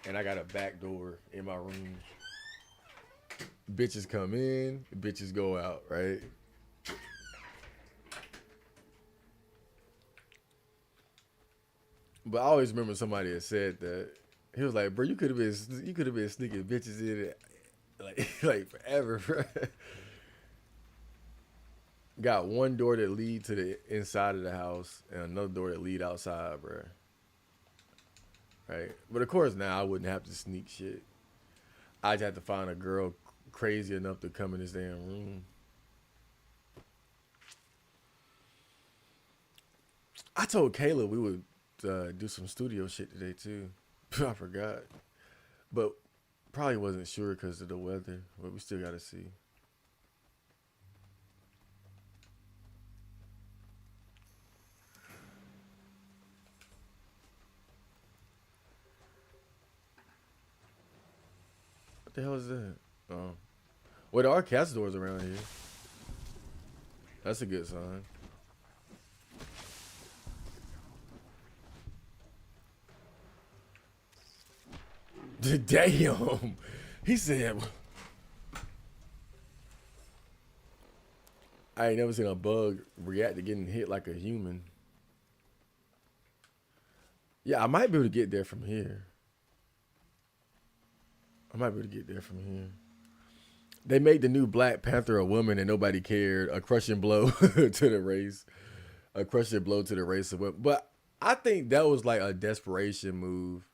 and I got a back door in my room. Bitches come in, bitches go out, right? But I always remember somebody had said that. He was like, bro, you could have been sneaking bitches in it like forever, bro. Got one door that lead to the inside of the house and another door that lead outside, bro. Right? But of course now I wouldn't have to sneak shit. I'd have to find a girl crazy enough to come in this damn room. I told Kayla we would do some studio shit today too. I forgot. But probably wasn't sure because of the weather. But we still got to see. What the hell is that? Oh. Well, there are castors around here. That's a good sign. Damn. He said, I ain't never seen a bug react to getting hit like a human. Yeah, I might be able to get there from here. They made the new Black Panther a woman and nobody cared. A crushing blow to the race. A crushing blow to the race of women. But I think that was like a desperation move.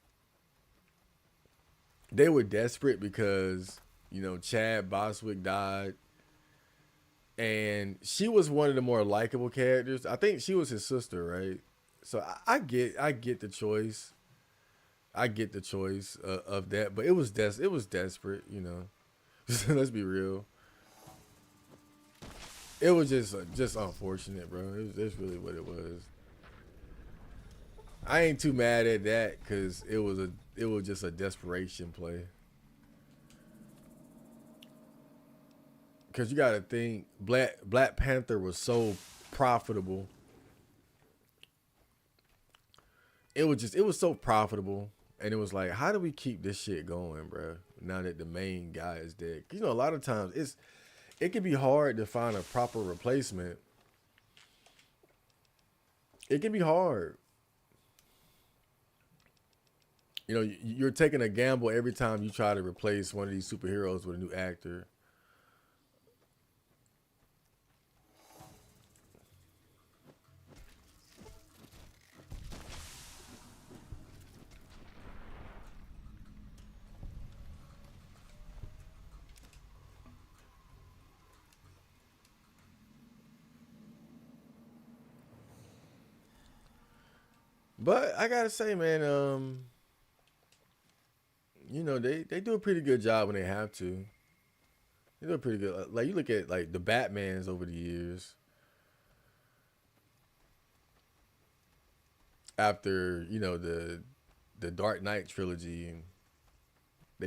They were desperate because, you know, Chad Boswick died. And she was one of the more likable characters. I think she was his sister, right? So I get the choice. I get the choice of that, but it was desperate, you know. Let's be real. It was just unfortunate, bro. That's really what it was. I ain't too mad at that because it was just a desperation play. Because you got to think Black Panther was so profitable. It was so profitable. And it was like, how do we keep this shit going, bro? Now that the main guy is dead. 'Cause, you know, a lot of times it can be hard to find a proper replacement. It can be hard. You know, you're taking a gamble every time you try to replace one of these superheroes with a new actor. But I gotta say, man, you know, they do a pretty good job when they have to. They do a pretty good. Like you look at like the Batmans over the years. After the Dark Knight trilogy, and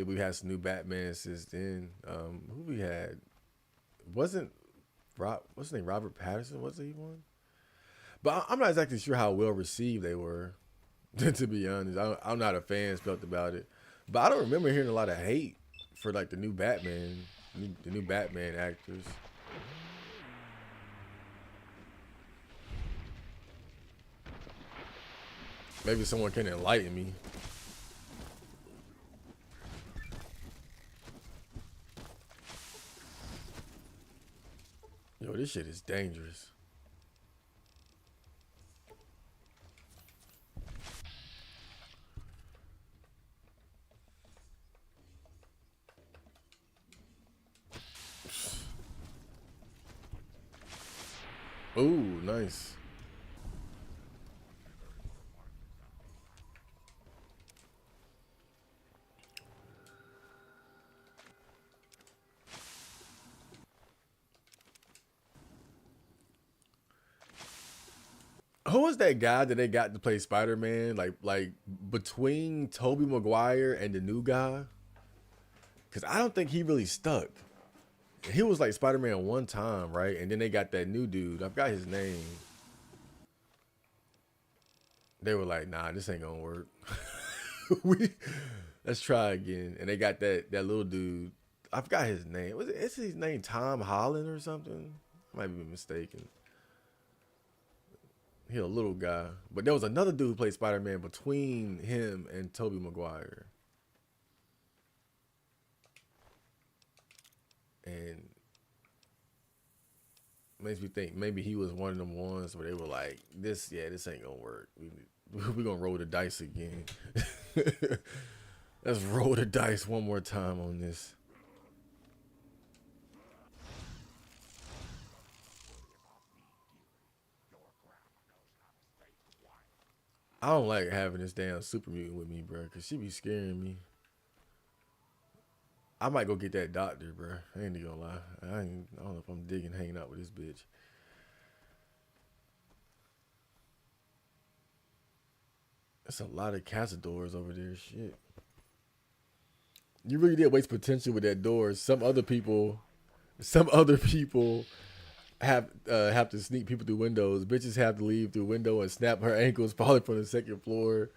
we had some new Batman since then. Who we had wasn't what's his name, Robert Pattinson, was he one? But I'm not exactly sure how well received they were. To be honest, I'm not a fan felt about it, but I don't remember hearing a lot of hate for like the new Batman, the new Batman actors. Maybe someone can enlighten me. Yo, this shit is dangerous. Ooh, nice. Who was that guy that they got to play Spider-Man? Like between Tobey Maguire and the new guy? Cause I don't think he really stuck. He was like Spider-Man one time, right? And then they got that new dude. I forgot his name. They were like, nah, this ain't gonna work. we let's try again. And they got that little dude. I forgot his name. Is his name Tom Holland or something? Might be mistaken. He a little guy. But there was another dude who played Spider-Man between him and Tobey Maguire. And makes me think maybe he was one of them ones where they were like, this ain't gonna work. We're gonna roll the dice again. Let's roll the dice one more time on this. I don't like having this damn super mutant with me, bro, because she be scaring me. I might go get that doctor, bro. I ain't gonna lie. I don't know if I'm digging hanging out with this bitch. That's a lot of cazadors over there. Shit. You really did waste potential with that door. Some other people have to sneak people through windows. Bitches have to leave through window and snap her ankles, falling from the second floor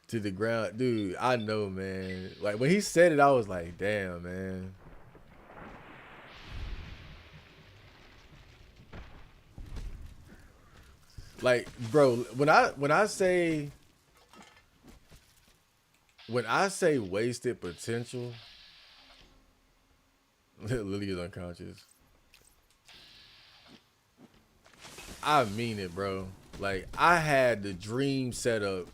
to the ground. Dude, I know, man. Like when he said it, I was like, damn, man. Like, bro, when I say wasted potential, Lily is unconscious. I mean it, bro. Like I had the dream set up.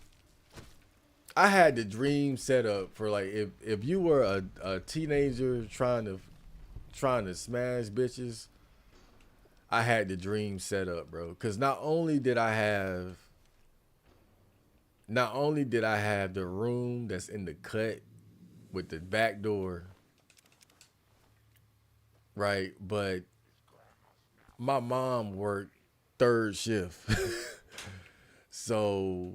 For like if you were a teenager trying to smash bitches, I had the dream set up, bro. Cause not only did I have the room that's in the cut with the back door, right? But my mom worked third shift. So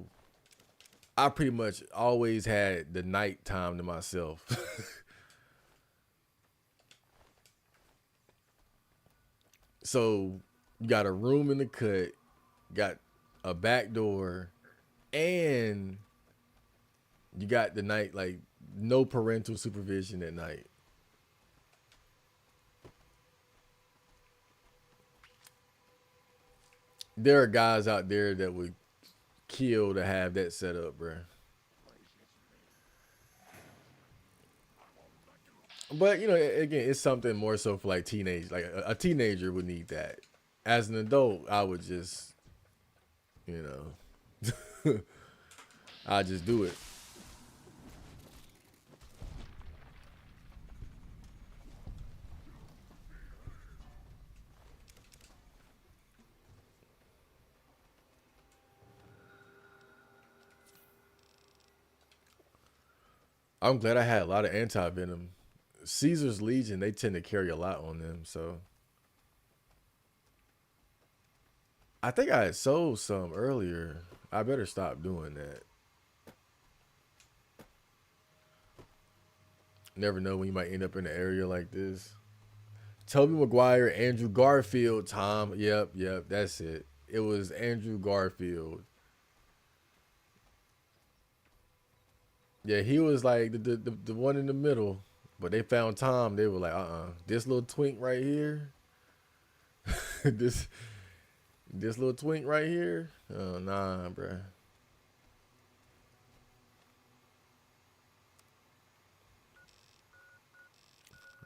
I pretty much always had the night time to myself. So you got a room in the cut, got a back door, and you got the night, like no parental supervision at night. There are guys out there that would kill to have that set up, bro. But you know, again, it's something more so for like teenage, like a teenager would need that. As an adult, I would just, you know, I just do it. I'm glad I had a lot of anti venom. Caesar's Legion, they tend to carry a lot on them, so I think I had sold some earlier. I better stop doing that. Never know when you might end up in an area like this. Tobey Maguire, Andrew Garfield, Tom. Yep, that's it. It was Andrew Garfield. Yeah, he was like the one in the middle. But they found Tom. They were like, this little twink right here. this little twink right here. Oh, nah, bruh.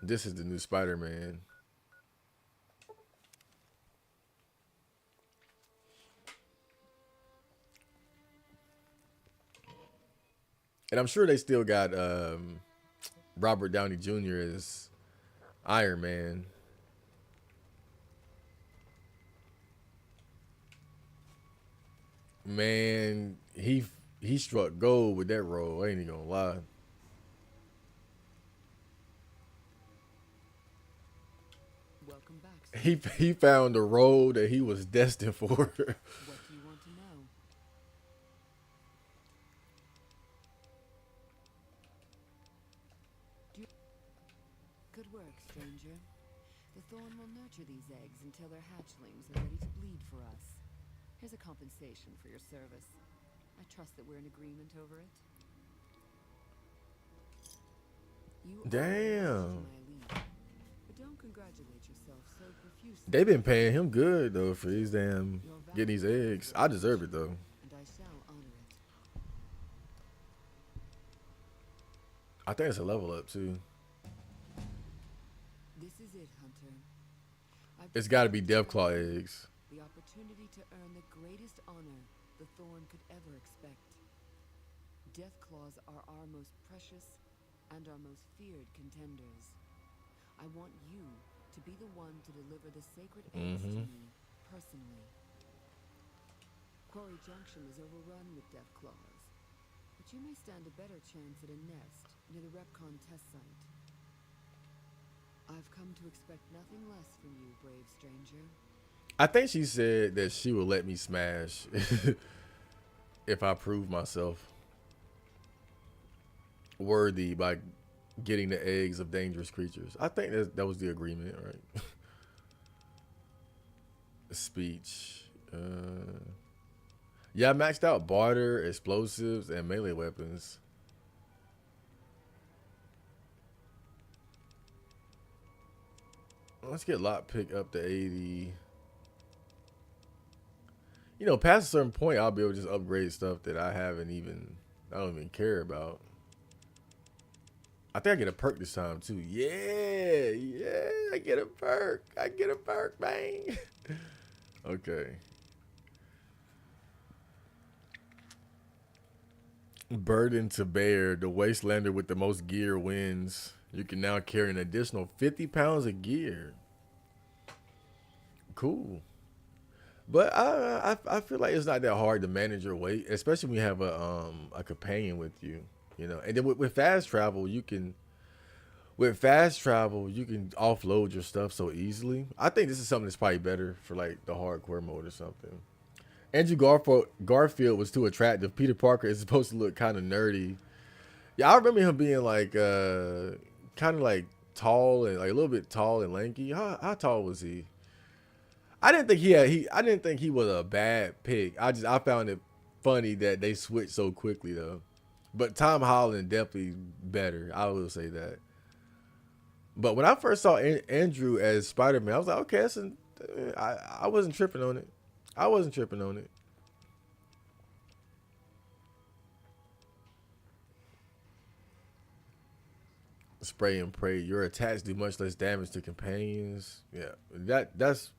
This is the new Spider-Man. And I'm sure they still got Robert Downey Jr. as Iron Man. Man, he struck gold with that role. I ain't even gonna lie. Welcome back. He found the role that he was destined for. What do you want to know? Good work, stranger. The Thorn will nurture these eggs until their hatchlings are ready to bleed for us. Here's a compensation for your service. I trust that we're in agreement over it. You Damn. but don't congratulate yourself so profusely. They've been paying him good though for these damn getting these eggs. I deserve it though. And I shall honor it. I think it's a level up too. This is it, Hunter. It's got to be Deathclaw eggs. The opportunity to earn the greatest honor the Thorn could ever expect. Deathclaws are our most precious and our most feared contenders. I want you to be the one to deliver the sacred eggs to me personally. Quarry Junction is overrun with Deathclaws, but you may stand a better chance at a nest near the Repcon test site. I've come to expect nothing less from you, brave stranger. I think she said that she would let me smash if I prove myself worthy by getting the eggs of dangerous creatures. I think that was the agreement, right? Speech. Yeah, I maxed out barter, explosives, and melee weapons. Let's get lockpick up to 80. You know, past a certain point, I'll be able to just upgrade stuff that I don't even care about. I think I get a perk this time too. Yeah, I get a perk. Bang. Okay. Burden to bear. The Wastelander with the most gear wins. You can now carry an additional 50 pounds of gear. Cool. But I feel like it's not that hard to manage your weight, especially when you have a companion with you, you know. And then with fast travel, you can offload your stuff so easily. I think this is something that's probably better for like the hardcore mode or something. Andrew Garfield was too attractive. Peter Parker is supposed to look kind of nerdy. Yeah, I remember him being like kind of like tall and like a little bit tall and lanky. How tall was he? I didn't think he was a bad pick. I found it funny that they switched so quickly though. But Tom Holland definitely better. I will say that. But when I first saw Andrew as Spider-Man, I was like, okay, I wasn't tripping on it. Spray and pray. Your attacks do much less damage to companions. Yeah, that's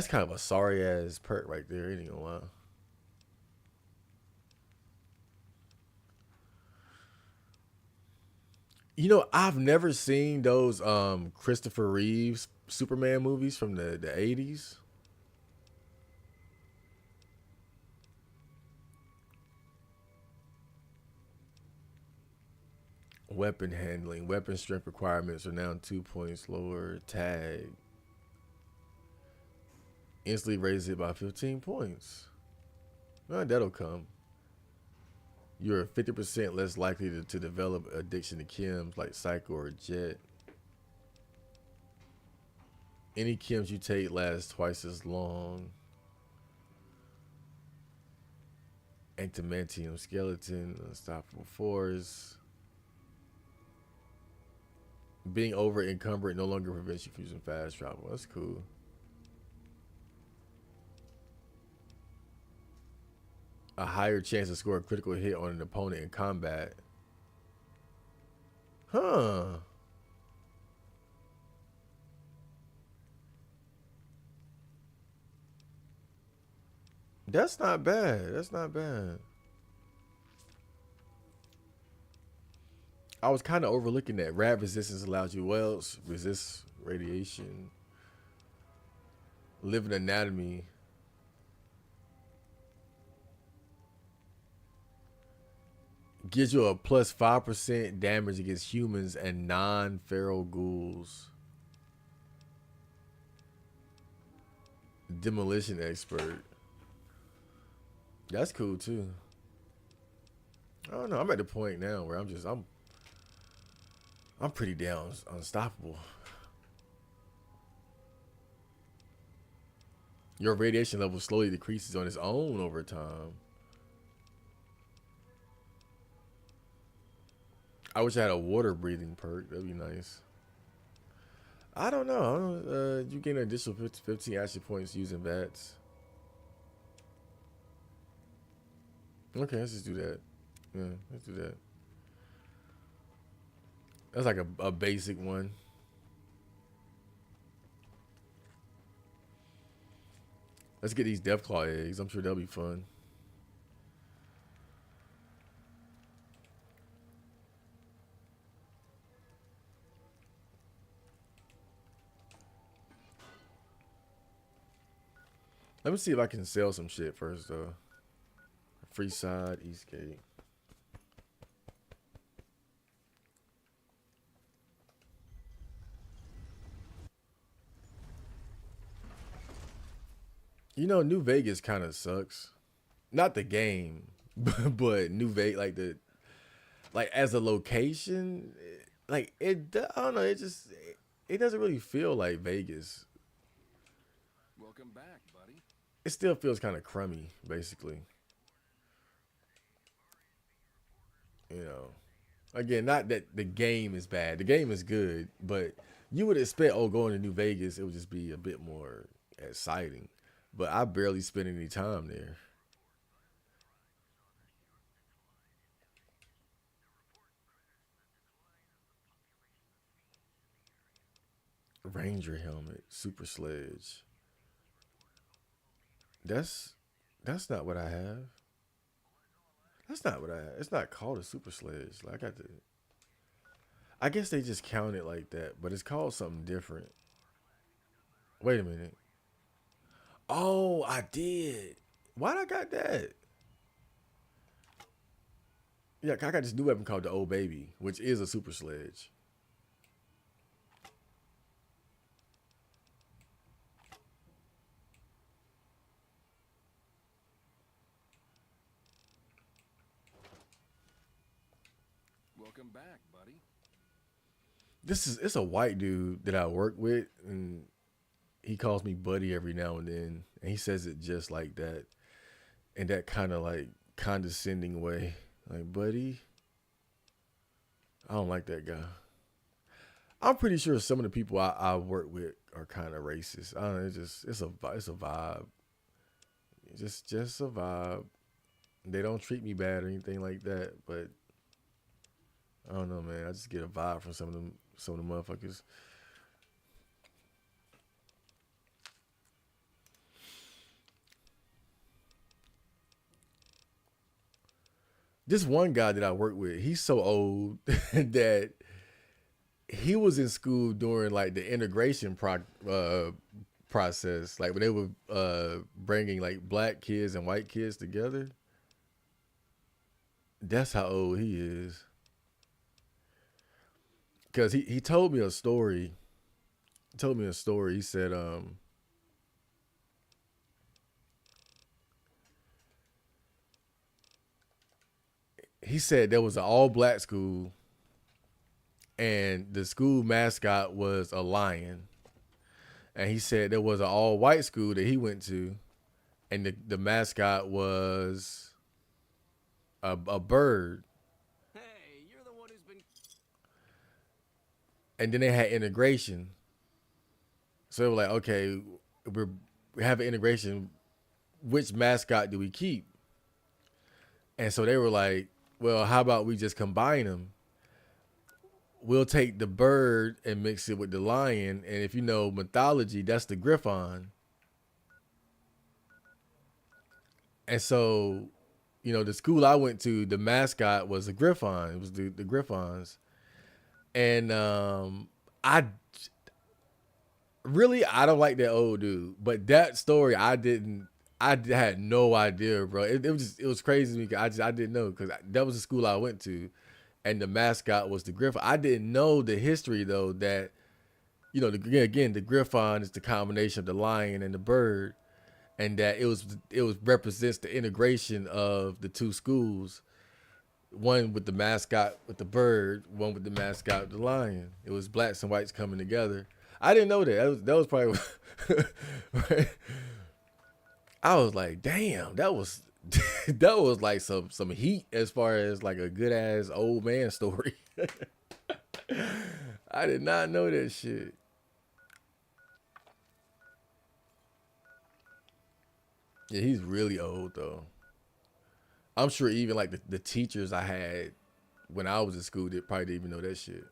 kind of a sorry ass perk right there. Ain't gonna lie. You know, I've never seen those Christopher Reeves Superman movies from the 80s. Weapon handling. Weapon strength requirements are now 2 points lower. Tag. Instantly raises it by 15 points. That'll come. You're 50% less likely to develop addiction to chems like Psycho or Jet. Any chems you take last twice as long. Adamantium skeleton, unstoppable force. Being over encumbered no longer prevents you from using fast travel. That's cool. A higher chance to score a critical hit on an opponent in combat. Huh. That's not bad. That's not bad. I was kind of overlooking that. Rad resistance allows you wells, resist radiation. Living anatomy. Gives you a plus 5% damage against humans and non-feral ghouls. Demolition expert. That's cool too. I don't know. I'm at the point now where I'm pretty down unstoppable. Your radiation level slowly decreases on its own over time. I wish I had a water breathing perk. That'd be nice. I don't know. You gain an additional 15 action points using VATS. Okay, let's just do that. Yeah, let's do that. That's like a basic one. Let's get these Deathclaw eggs. I'm sure they'll be fun. Let me see if I can sell some shit first, though. Free side, Eastgate. You know, New Vegas kind of sucks. Not the game, but New Vegas, like as a location, like it. I don't know. It doesn't really feel like Vegas. Welcome back, buddy. It still feels kind of crummy, basically. You know, again, not that the game is bad. The game is good, but you would expect, going to New Vegas, it would just be a bit more exciting. But I barely spend any time there. Ranger helmet, super sledge. That's not what I have. That's not what I have. It's not called a super sledge. Like I guess they just count it like that, but it's called something different. Wait a minute. Oh, I did. Why'd I got that? Yeah, I got this new weapon called the Old Baby, which is a super sledge. Welcome back, buddy. It's a white dude that I work with, and he calls me buddy every now and then, and he says it just like that, in that kind of like condescending way, like buddy. I don't like that guy. I'm pretty sure some of the people I work with are kind of racist. I don't know. It's a vibe. Just a vibe. They don't treat me bad or anything like that, but I don't know, man. I just get a vibe from some of the motherfuckers. This one guy that I work with, he's so old that he was in school during like the integration process, like when they were bringing like black kids and white kids together. That's how old he is. because he told me a story. He told me a story. He said, there was an all black school, and the school mascot was a lion. And he said there was an all white school that he went to, and the mascot was a bird. Hey, you're the one who's been. And then they had integration. So they were like, okay, we have an integration. Which mascot do we keep? And so they were like, well, how about we just combine them? We'll take the bird and mix it with the lion. And if you know mythology, that's the griffon. And so, you know, the school I went to, the mascot was a griffon. It was the griffons. And I don't like that old dude. But that story, I had no idea, bro. It was crazy to me. I didn't know, because that was the school I went to, and the mascot was the griffon. I didn't know the history, though, that, you know, the griffon is the combination of the lion and the bird, and that it represents the integration of the two schools, one with the mascot with the bird, one with the mascot with the lion. It was blacks and whites coming together. I didn't know that. That was probably. I was like, damn, that was like some heat as far as like a good ass old man story. I did not know that shit. Yeah, he's really old though. I'm sure even like the teachers I had when I was in school, they probably didn't even know that shit.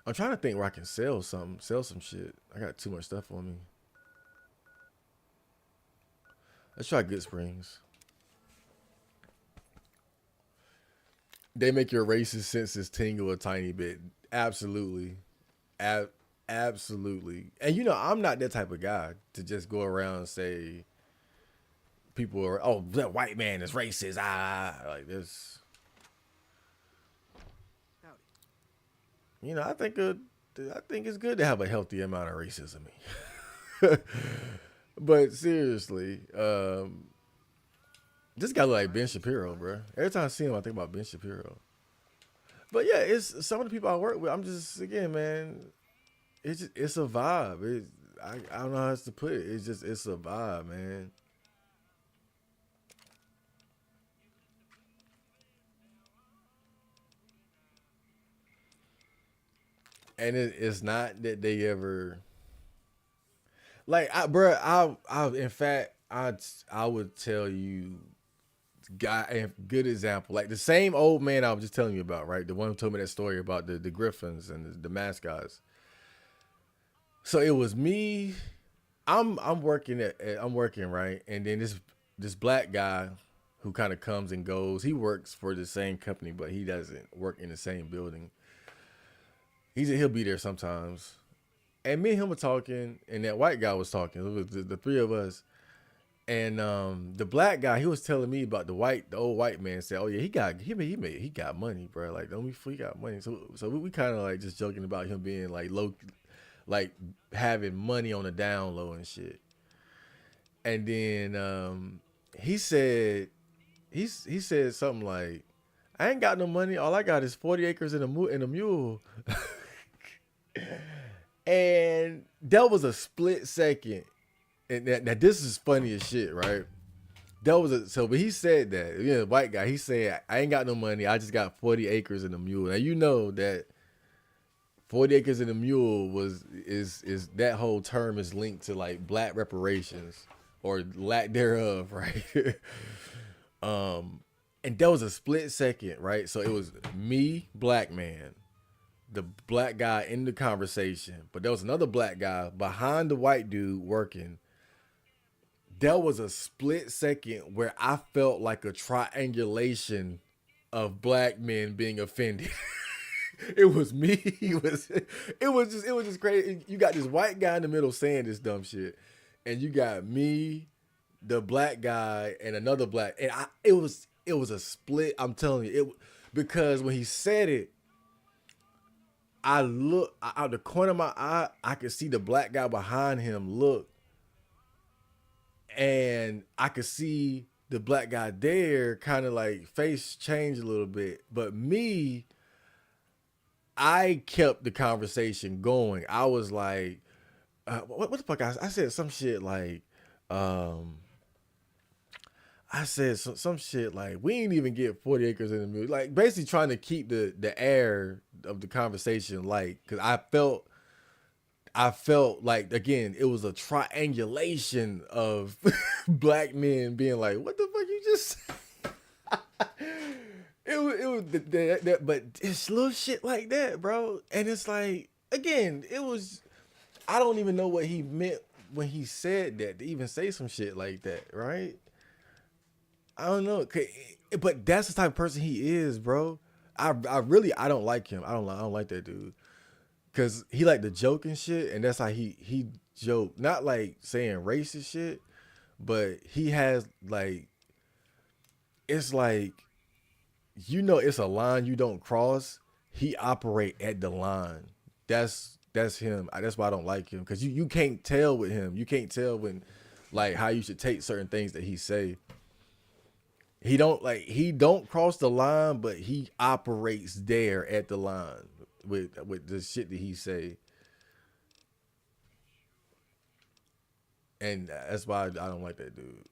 I'm trying to think where I can sell some shit. I got too much stuff on me. Let's try Good Springs. They make your racist senses tingle a tiny bit. Absolutely. Absolutely. And you know, I'm not that type of guy to just go around and say people are, oh, that white man is racist. Like this. You know, I think it's good to have a healthy amount of racism. But seriously, this guy look like Ben Shapiro, bro. Every time I see him, I think about Ben Shapiro. But yeah, it's some of the people I work with. I'm just, again, man, it's a vibe. I don't know how else to put it. It's a vibe, man. And it's not that they ever, like, I in fact, I would tell you, a good example, like the same old man I was just telling you about, right? The one who told me that story about the Griffins and the mascots. So it was me. I'm working right, and then this black guy who kind of comes and goes. He works for the same company, but he doesn't work in the same building. He'll be there sometimes. And me and him were talking, and that white guy was talking. It was the three of us. And the black guy, he was telling me about the old white man. Said, "Oh yeah, he got money, bro. Like, don't he got money." So we kind of like just joking about him being like low, like having money on the down low and shit. And then he said something like, "I ain't got no money. All I got is 40 acres and a mule." And that was a split second. And now this is funny as shit, right? But he said that, the white guy, he said, "I ain't got no money. I just got 40 acres and a mule." Now, you know that 40 acres and a mule is that whole term is linked to like black reparations or lack thereof, right? And that was a split second, right? So it was me, black man, the black guy in the conversation, but there was another black guy behind the white dude working. There was a split second where I felt like a triangulation of black men being offended. It was me. It was just crazy. You got this white guy in the middle saying this dumb shit, and you got me, the black guy, and another black. And it was a split. I'm telling you, because when he said it, I look out the corner of my eye, I could see the black guy behind him look, and I could see the black guy there kind of like face change a little bit. But me, I kept the conversation going. I was like, what the fuck? I said some shit like, I said some shit like, we ain't even get 40 acres in the mule. Like basically trying to keep the air of the conversation light. Cause I felt like, again, it was a triangulation of black men being like, what the fuck you just said? But it's little shit like that, bro. And it's like, again, I don't even know what he meant when he said that, to even say some shit like that, right? I don't know, but that's the type of person he is, bro. I don't like him. I don't like that dude, cause he like to joke and shit, and that's how he joke. Not like saying racist shit, but he has like, it's like, it's a line you don't cross. He operate at the line. That's him. That's why I don't like him, cause you can't tell with him. You can't tell when, like, how you should take certain things that he say. He don't cross the line, but he operates there at the line with the shit that he say. And that's why I don't like that dude.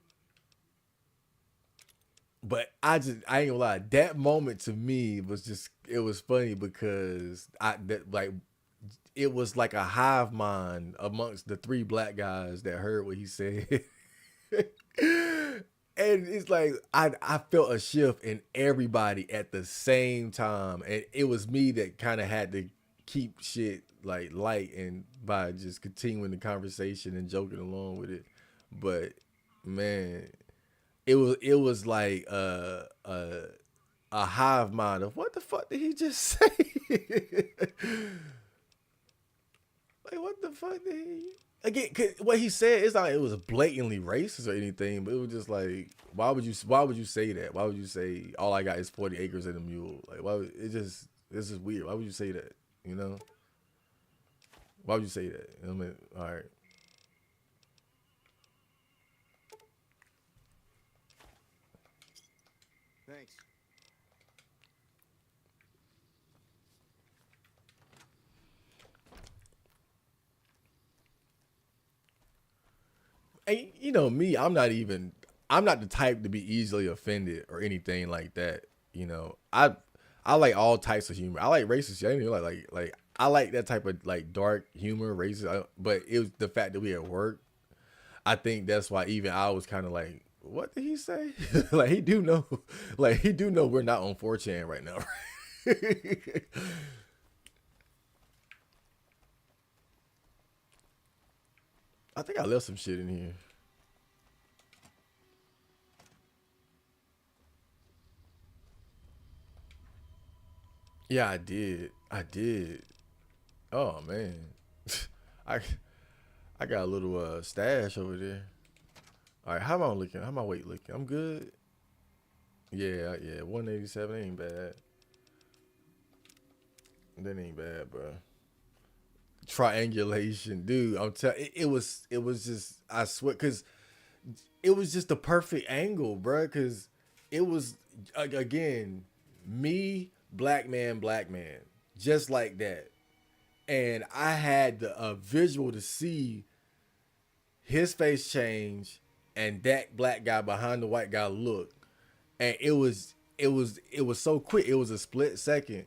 But I ain't gonna lie, that moment to me it was funny because it was like a hive mind amongst the three black guys that heard what he said. And it's like I felt a shift in everybody at the same time, and it was me that kind of had to keep shit like light and by just continuing the conversation and joking along with it. But man, it was like a hive mind of what the fuck did he just say? Like, what the fuck did he? Again, what he said, it's not like it was blatantly racist or anything, but it was just like, why would you say that? Why would you say all I got is 40 acres and a mule? Like, this is weird. Why would you say that? You know? Why would you say that? I mean, all right. Thanks. And you know me, I'm not the type to be easily offended or anything like that. You know, I like all types of humor. I like racist. I didn't like I like that type of like dark humor, racist. But it was the fact that we at work. I think that's why even I was kind of like, what did he say? Like he do know we're not on 4chan right now. Right? I think I left some shit in here. Yeah, I did. Oh man, I I got a little stash over there. All right, how am I looking? How my weight looking? I'm good. Yeah, 187 ain't bad. That ain't bad, bro. Triangulation, dude. I'm telling it was just, I swear, because it was just the perfect angle, bro. Because it was again me, black man, just like that, and I had a visual to see his face change and that black guy behind the white guy look, and it was so quick. It was a split second.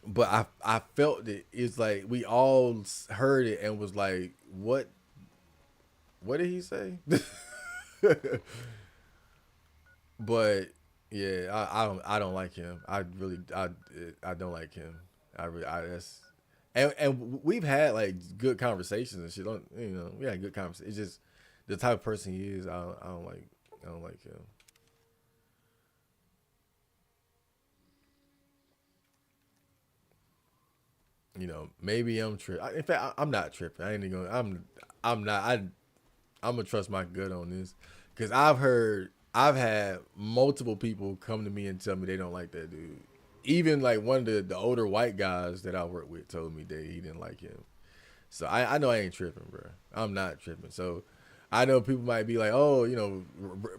But I felt it. It's like we all heard it and was like, what did he say? But yeah, I don't like him. I don't like him. And we've had like good conversations and shit. We had good conversations. It's just the type of person he is. I don't like him. You know, maybe I'm tripping. In fact, I'm not tripping. I ain't even gonna. I'm not. I'm gonna trust my gut on this, because I've heard I've had multiple people come to me and tell me they don't like that dude. Even like one of the older white guys that I work with told me that he didn't like him. So I know I ain't tripping, bro. I'm not tripping. So I know people might be like, oh, you know,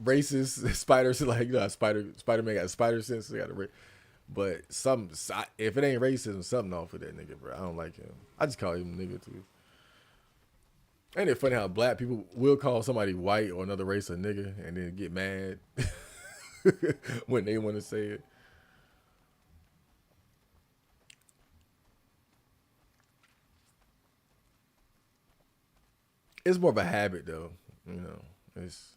racist spiders, like, you know, Spider-Man got a spider sense. They got a but if it ain't racism, something off with that nigga, bro. I don't like him. I just call him nigga too. Ain't it funny how black people will call somebody white or another race a nigga and then get mad when they want to say it? It's more of a habit, though. You know, it's.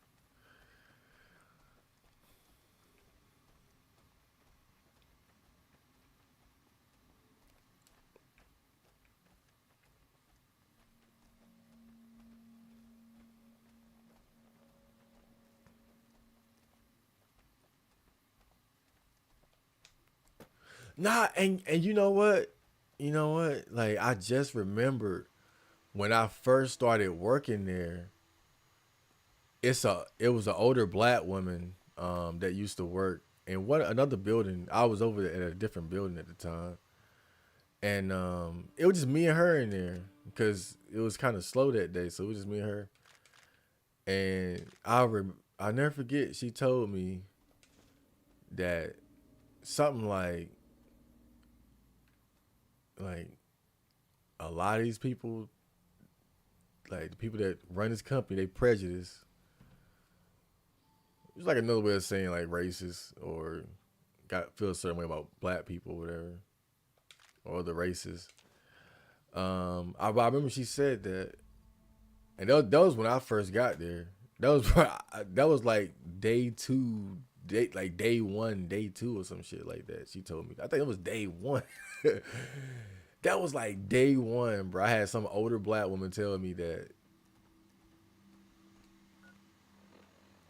Nah, and you know what? You know what? Like, I just remembered when I first started working there, it was an older black woman that used to work in another building. I was over at a different building at the time. And it was just me and her in there because it was kind of slow that day, so it was just me and her. And I never forget, she told me that something like a lot of these people, like the people that run this company, they prejudice. It's like another way of saying like racist or feel a certain way about black people, or whatever, or the races. I remember she said that, and that was when I first got there. That was like day one, day two, or some shit like that. She told me. I think it was day one. That was like day one, bro. I had some older black woman tell me that.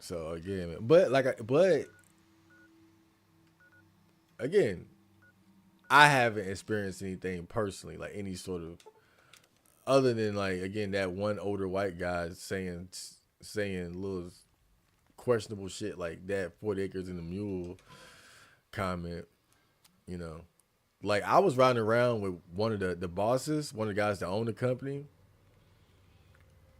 So again, but again, I haven't experienced anything personally, like any sort of, other than like, again, that one older white guy saying little questionable shit like that, 40 acres and a mule comment, you know. Like, I was riding around with one of the bosses, one of the guys that own the company,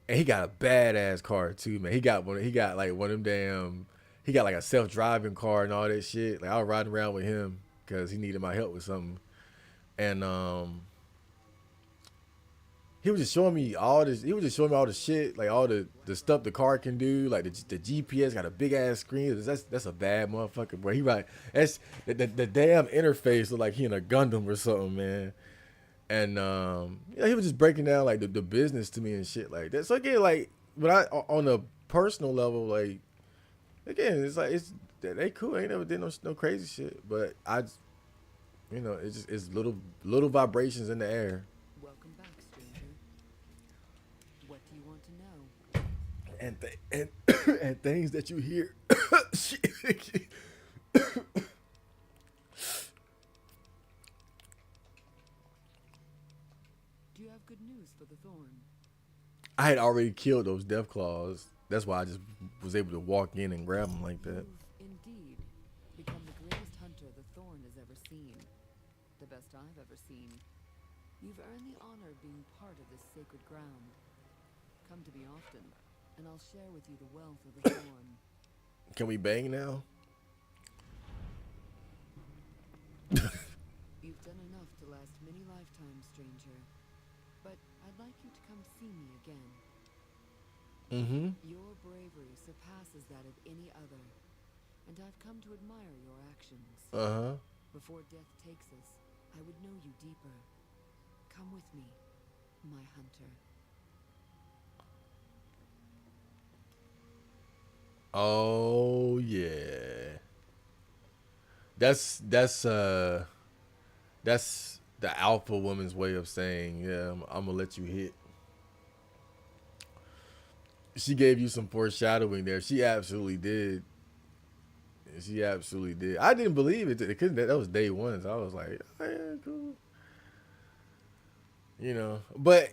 and he got a badass car too, man. He got like one of them damn, he got like a self-driving car and all that shit. Like, I was riding around with him because he needed my help with something. And he was just showing me all this. He was just showing me all the shit, like all the stuff the car can do. Like the GPS got a big ass screen. That's a bad motherfucker, bro. He right. That's the damn interface look like he in a Gundam or something, man. And yeah, he was just breaking down like the business to me and shit like that. So again, like, but on a personal level, like, again, it's like they cool. I ain't never did no crazy shit, but I just, you know, it's little vibrations in the air. Welcome back, stranger. What do you want to know? And things that you hear. Do you have good news for the Thorn? I had already killed those death claws. That's why I just was able to walk in and grab them like that. You've indeed become the greatest hunter the Thorn has ever seen. The best I've ever seen. You've earned the honor of being part of this sacred ground. Come to me often, and I'll share with you the wealth of the Thorn. Can we bang now? You've done enough to last many lifetimes, stranger. But I'd like you to come see me again. Mm-hmm. Your bravery surpasses that of any other, and I've come to admire your actions. Uh-huh. Before death takes us, I would know you deeper. Come with me, my hunter. Oh yeah. That's the alpha woman's way of saying, yeah, I'm gonna let you hit. She gave you some foreshadowing there. She absolutely did. She absolutely did. I didn't believe it. It couldn't. That was day one. So I was like, oh, yeah, cool. You know, but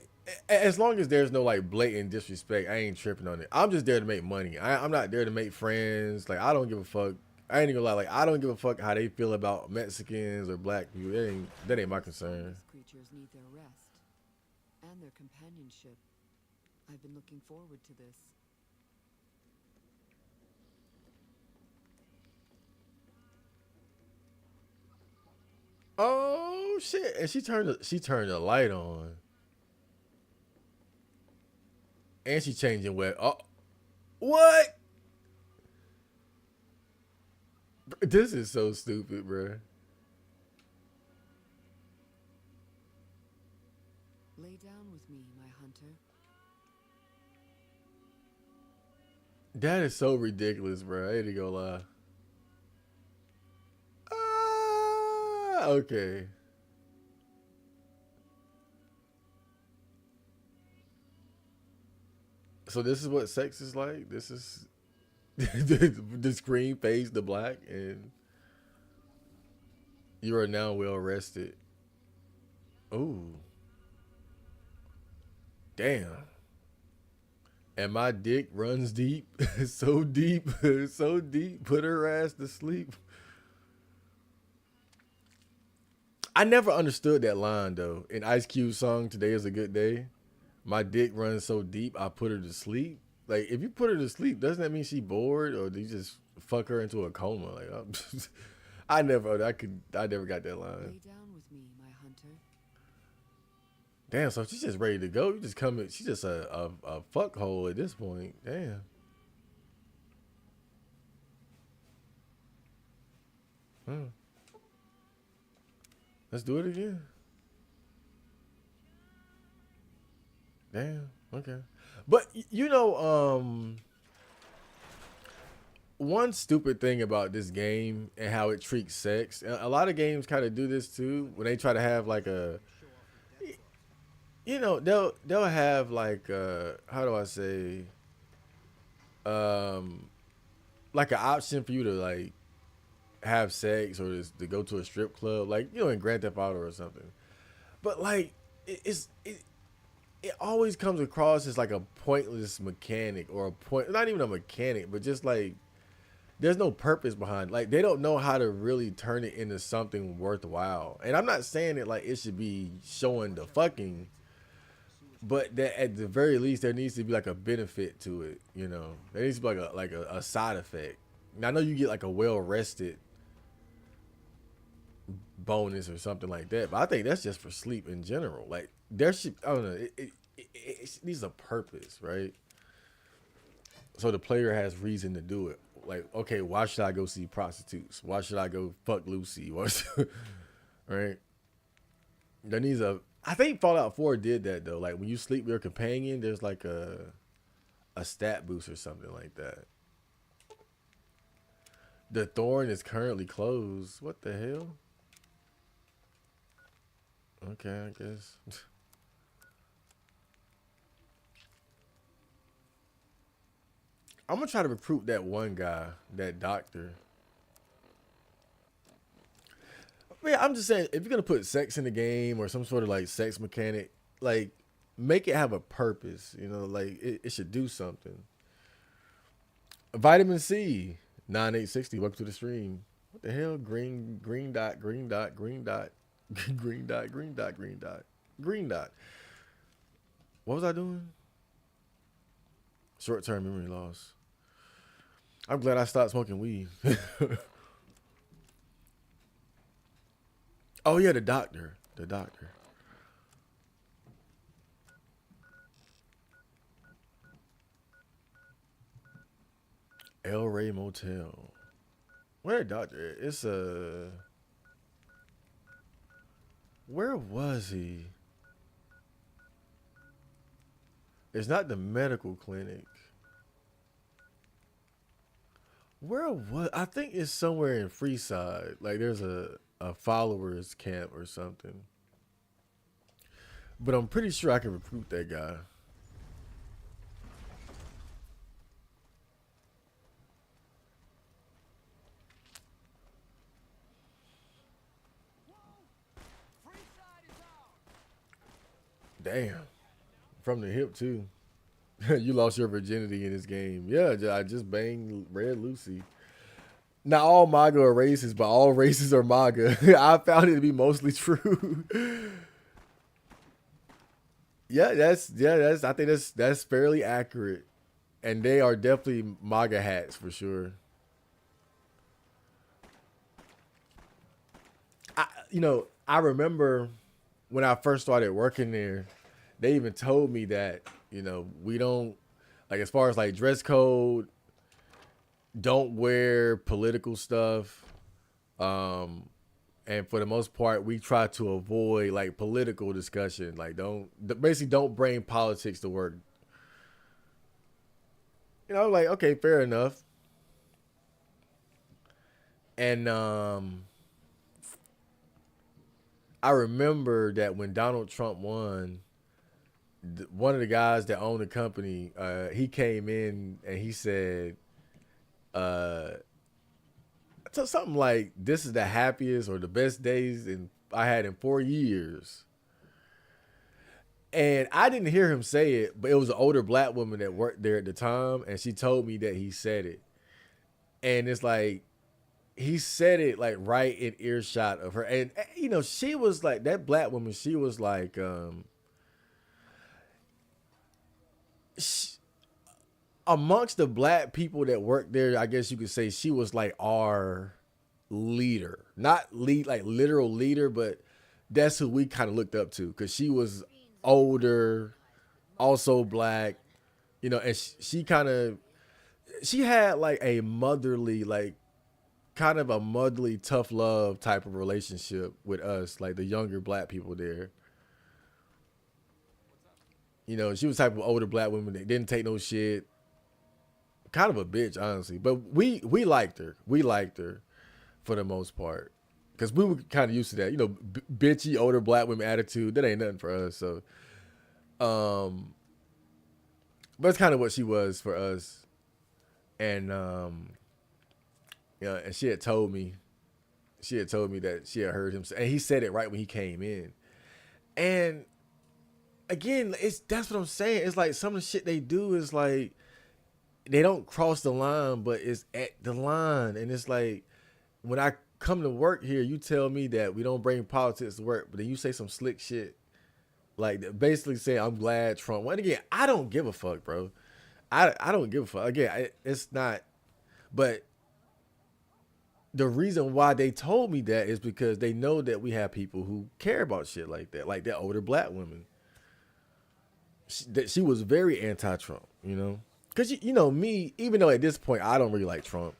As long as there's no like blatant disrespect, I ain't tripping on it. I'm just there to make money. I'm not there to make friends. Like I don't give a fuck. I ain't even gonna lie. Like I don't give a fuck how they feel about Mexicans or black people. That ain't my concern. These creatures need their rest and their companionship. I've been looking forward to this. Oh shit! And she turned the light on, and she changing wet. Oh, what? This is so stupid, bruh. Lay down with me, my hunter. That is so ridiculous, bruh. I ain't even gonna lie. Okay. So this is what sex is like. This is the screen fades to black, and you are now well rested. Ooh, damn. And my dick runs deep, so deep, so deep. Put her ass to sleep. I never understood that line though. In Ice Cube's song "Today Is a Good Day," my dick runs so deep I put her to sleep. Like if you put her to sleep, doesn't that mean she bored, or do you just fuck her into a coma? Like I never got that line. Lay down with me, my hunter. Damn, so she's just ready to go. You just come in. She's just a fuck hole at this point. Damn. Let's do it again. Damn. Okay. But you know, one stupid thing about this game and how it treats sex. A lot of games kind of do this too when they try to have like a, you know, they'll have like how do I say, like an option for you to like have sex or to go to a strip club, like you know in Grand Theft Auto or something. But like it always comes across as like a pointless mechanic, or not even a mechanic, but just like there's no purpose behind it. Like they don't know how to really turn it into something worthwhile. And I'm not saying it like it should be showing the fucking, but that at the very least there needs to be like a benefit to it, you know. There needs to be like a side effect. Now I know you get like a well rested bonus or something like that, but I think that's just for sleep in general. Like there should, I don't know, it needs a purpose, right? So the player has reason to do it. Like, okay, why should I go see prostitutes? Why should I go fuck Lucy? Right? There needs a. I think Fallout 4 did that though. Like when you sleep with your companion, there's like a stat boost or something like that. The Thorn is currently closed. What the hell? Okay, I guess. I'm gonna try to recruit that one guy, that doctor. Yeah, I'm just saying, if you're gonna put sex in the game or some sort of like sex mechanic, like make it have a purpose. You know, like it should do something. Vitamin C, 9860. Welcome to the stream. What the hell? Green dot, green dot, green dot, green dot, green dot, green dot, green dot. What was I doing? Short-term memory loss. I'm glad I stopped smoking weed. Oh yeah, the doctor. The doctor. El Rey Motel. Where doctor? It's a. Where was he? It's not the medical clinic. Where was? I think it's somewhere in Freeside. Like there's a followers camp or something. But I'm pretty sure I can recruit that guy. Damn. From the hip too. You lost your virginity in this game. Yeah, I just banged Red Lucy. Not all MAGA are racist, but all races are MAGA. I found it to be mostly true. That's I think that's fairly accurate. And they are definitely MAGA hats for sure. I remember when I first started working there, they even told me that, we don't, like, as far as like dress code, don't wear political stuff. And for the most part, we try to avoid like political discussion. Like, basically don't bring politics to work. Like, okay, fair enough. And I remember that when Donald Trump won, one of the guys that owned the company, he came in and he said, so something like, "This is the happiest or the best days I had in 4 years." And I didn't hear him say it, but it was an older black woman that worked there at the time, and she told me that he said it. And it's like, he said it like right in earshot of her. And, she was like, that black woman, she was like, amongst the black people that worked there, I guess you could say she was like our leader. Not like literal leader, but that's who we kind of looked up to, because she was older, also black, and she had like a motherly, like kind of a motherly tough love type of relationship with us, like the younger black people there. She was the type of older black woman that didn't take no shit. Kind of a bitch, honestly. But we liked her. We liked her for the most part, because we were kind of used to that, bitchy older black women attitude. That ain't nothing for us. So, but it's kind of what she was for us. And and she had told me that she had heard him say, and he said it right when he came in. And again, that's what I'm saying. It's like some of the shit they do is like, they don't cross the line, but it's at the line. And it's like, when I come to work here, you tell me that we don't bring politics to work, but then you say some slick shit, like basically saying, "I'm glad Trump won." Again, I don't give a fuck, bro. I don't give a fuck. Again, it's not. But the reason why they told me that is because they know that we have people who care about shit like that older black woman. She was very anti-Trump, Because, me, even though at this point I don't really like Trump,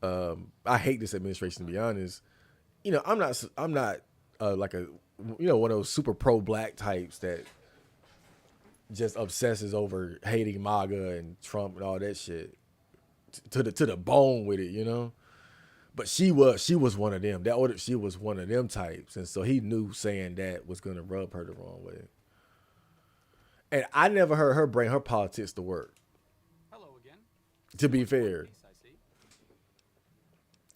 I hate this administration, to be honest. I'm not like a, one of those super pro-black types that just obsesses over hating MAGA and Trump and all that shit to the bone with it, But she was one of them. She was one of them types, and so he knew saying that was gonna rub her the wrong way. And I never heard her bring her politics to work. Hello again. To be fair,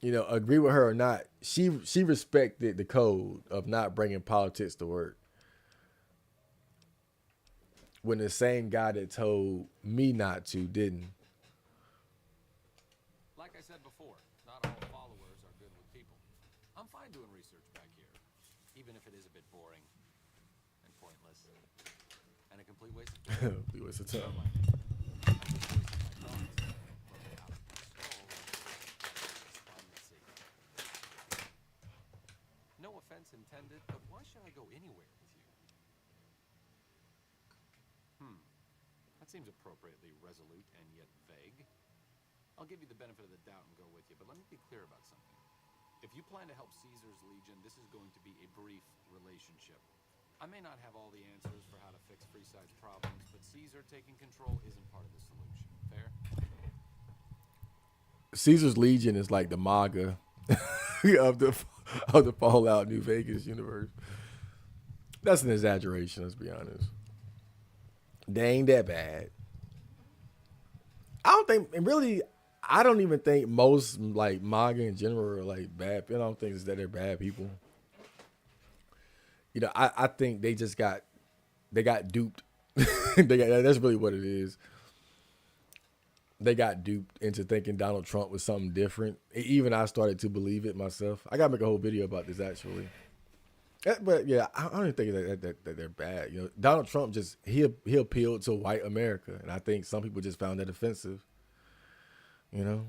agree with her or not, she respected the code of not bringing politics to work. When the same guy that told me not to didn't. Like I said before, not all followers are good with people. I'm fine doing research back here, even if it is a bit boring and pointless and a complete waste of time. Complete waste of time. No offense intended, but why should I go anywhere with you? That seems appropriately resolute and yet vague. I'll give you the benefit of the doubt and go with you, but let me be clear about something. If you plan to help Caesar's Legion, this is going to be a brief relationship. I may not have all the answers for how to fix Freeside's problems, but Caesar taking control isn't part of the solution. Fair? Caesar's Legion is like the MAGA of the Fallout New Vegas universe. That's an exaggeration, let's be honest. They ain't that bad. I don't even think most like MAGA in general are like bad. I don't think it's that they're bad people. I think they got duped. That's really what it is. They got duped into thinking Donald Trump was something different. Even I started to believe it myself. I gotta make a whole video about this actually. But yeah, I don't even think that they're bad. You know, Donald Trump he appealed to white America, and I think some people just found that offensive. You know,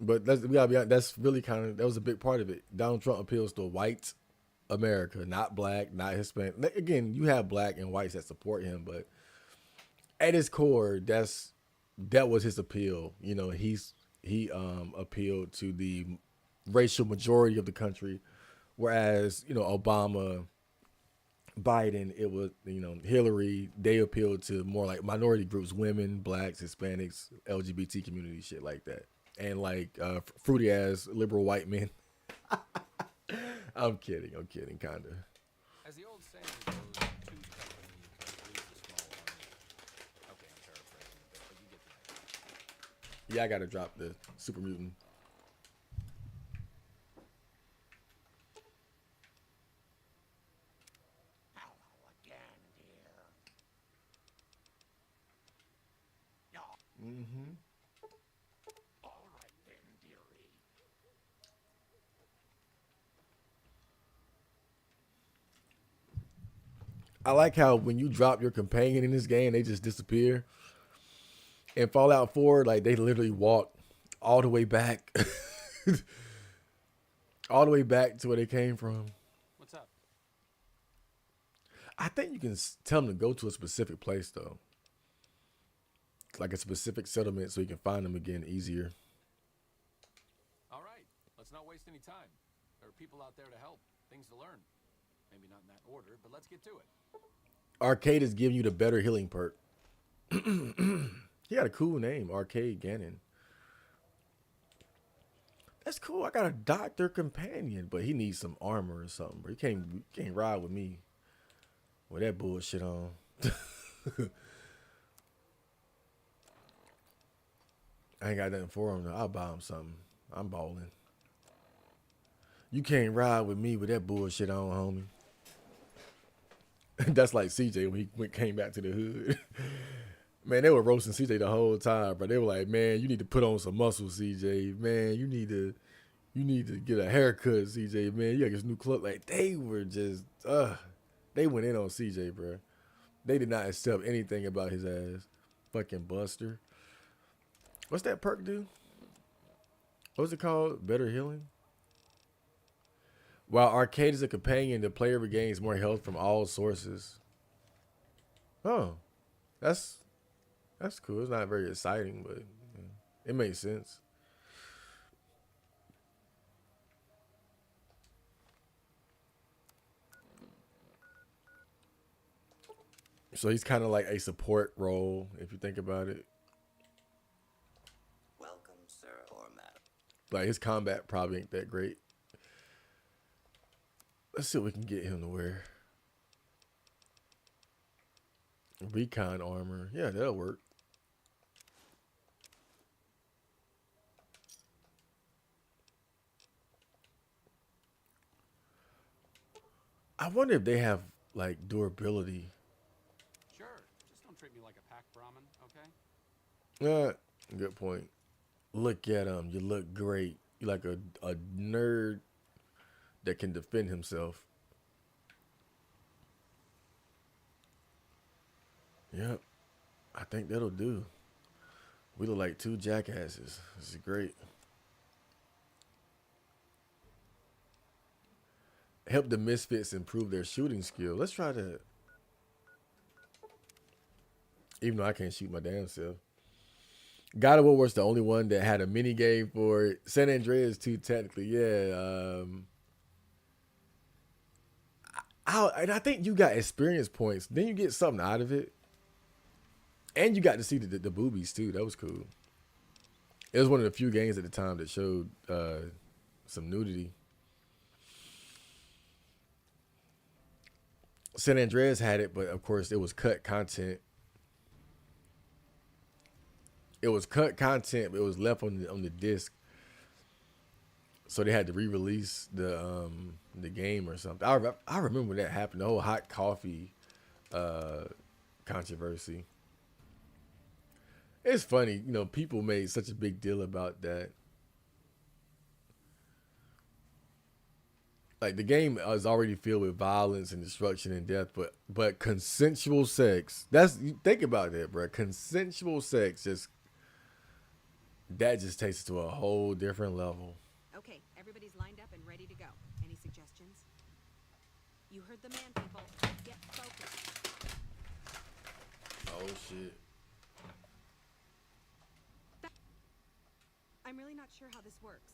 but we gotta be honest, that's really that was a big part of it. Donald Trump appeals to white America, not black, not Hispanic. Again, you have black and whites that support him, but at his core, that was his appeal. You know, he appealed to the racial majority of the country, whereas Obama, Biden, it was Hillary. They appealed to more like minority groups, women, blacks, Hispanics, LGBT community, shit like that, and like fruity ass liberal white men. I'm kidding, kind of. As the old saying goes, two step when you can lose a small army. Okay, I'm paraphrasing a bit, but you get the idea. Yeah, I gotta drop the super mutant. Mm-hmm. All right then, dearie. I like how when you drop your companion in this game, they just disappear. In Fallout 4, like they literally walk all the way back, all the way back to where they came from. What's up? I think you can tell them to go to a specific place though, like a specific settlement, so you can find them again easier. All right, let's not waste any time. There are people out there to help, things to learn. Maybe not in that order, but let's get to it. Arcade is giving you the better healing perk. He had a cool name, Arcade Gannon. That's cool. I got a doctor companion, but he needs some armor or something. Bro. He can't ride with me with that bullshit on. I ain't got nothing for him though. I'll buy him something. I'm balling. You can't ride with me with that bullshit on, homie. That's like CJ when he came back to the hood. Man, they were roasting CJ the whole time, but they were like, man, you need to put on some muscle, CJ. Man, you need to get a haircut, CJ. Man, you got this new clothes. Like, they were just, they went in on CJ, bro. They did not accept anything about his ass. Fucking Buster. What's that perk do? What's it called? Better healing? While Arcade is a companion, the player regains more health from all sources. Oh, that's cool. It's not very exciting, but it makes sense. So he's kind of like a support role, if you think about it. Welcome, sir or madam. Like his combat probably ain't that great. Let's see what we can get him to wear. Recon armor. Yeah, that'll work. I wonder if they have like durability. Sure, just don't treat me like a pack Brahmin, okay? Good point. Look at him. You look great. You're like a nerd that can defend himself. Yep. I think that'll do. We look like two jackasses. This is great. Help the misfits improve their shooting skill. Let's try that. Even though I can't shoot my damn self. God of War was the only one that had a mini game for it. San Andreas too, technically, yeah. And I think you got experience points. Then you get something out of it, and you got to see the boobies too. That was cool. It was one of the few games at the time that showed some nudity. San Andreas had it, but of course it was cut content. It was cut content, but it was left on the disc, so they had to re-release the game or something. I remember when that happened. The whole hot coffee controversy. It's funny, you know, people made such a big deal about that. Like the game is already filled with violence and destruction and death, but consensual sex. Think about that, bro. Consensual sex just takes it to a whole different level. Okay, everybody's lined up and ready to go. Any suggestions? You heard the man, people. Get focused. Oh shit. I'm really not sure how this works.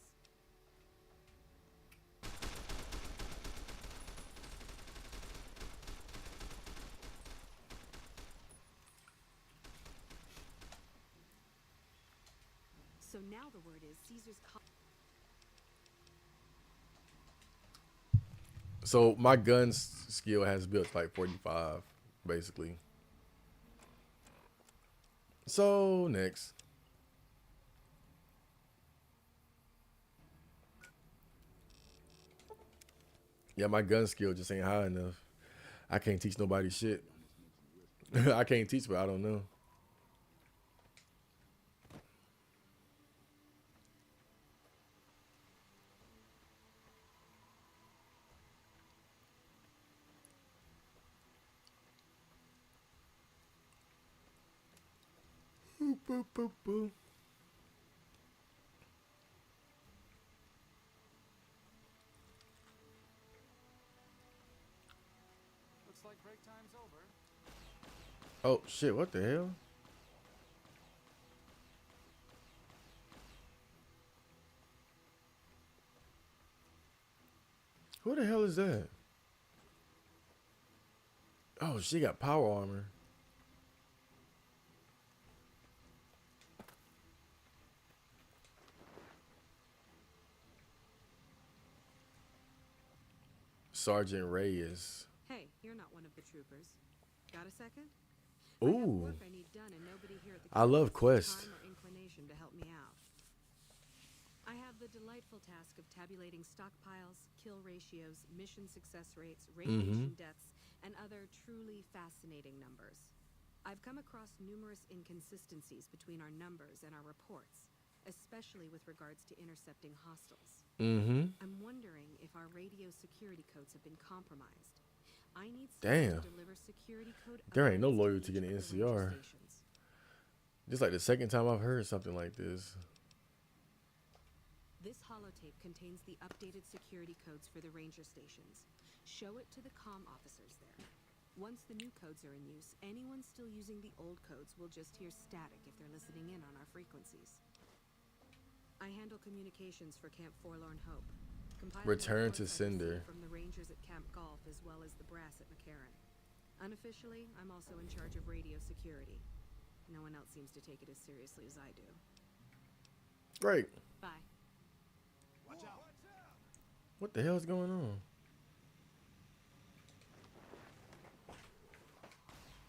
So now the word is Caesar's So my gun skill has built like 45, basically. So next. Yeah, my gun skill just ain't high enough. I can't teach nobody shit. I can't teach what I don't know. Boop, boop, boop, boop. Looks like break time's over. Oh shit, what the hell? Who the hell is that? Oh, she got power armor. Sergeant Reyes. Hey, you're not one of the troopers. Got a second? I have Ooh, work I need done and nobody here at the I love campus has Quest. time or inclination to help me out. I have the delightful task of tabulating stockpiles, kill ratios, mission success rates, radiation deaths, and other truly fascinating numbers. I've come across numerous inconsistencies between our numbers and our reports, especially with regards to intercepting hostiles. I'm wondering if our radio security codes have been compromised. I need someone Damn. to deliver security code There ain't no upgrades to loyalty each in the of the ranger NCR. stations. This like the second time I've heard something like this. This holotape contains the updated security codes for the ranger stations. Show it to the comm officers there. Once the new codes are in use, anyone still using the old codes will just hear static if they're listening in on our frequencies. I handle communications for Camp Forlorn Hope. Compiling Return to reports I receive sender. from the rangers at Camp Golf as well as the brass at McCarran. Unofficially, I'm also in charge of radio security. No one else seems to take it as seriously as I do. Great. Bye. What the hell's going on?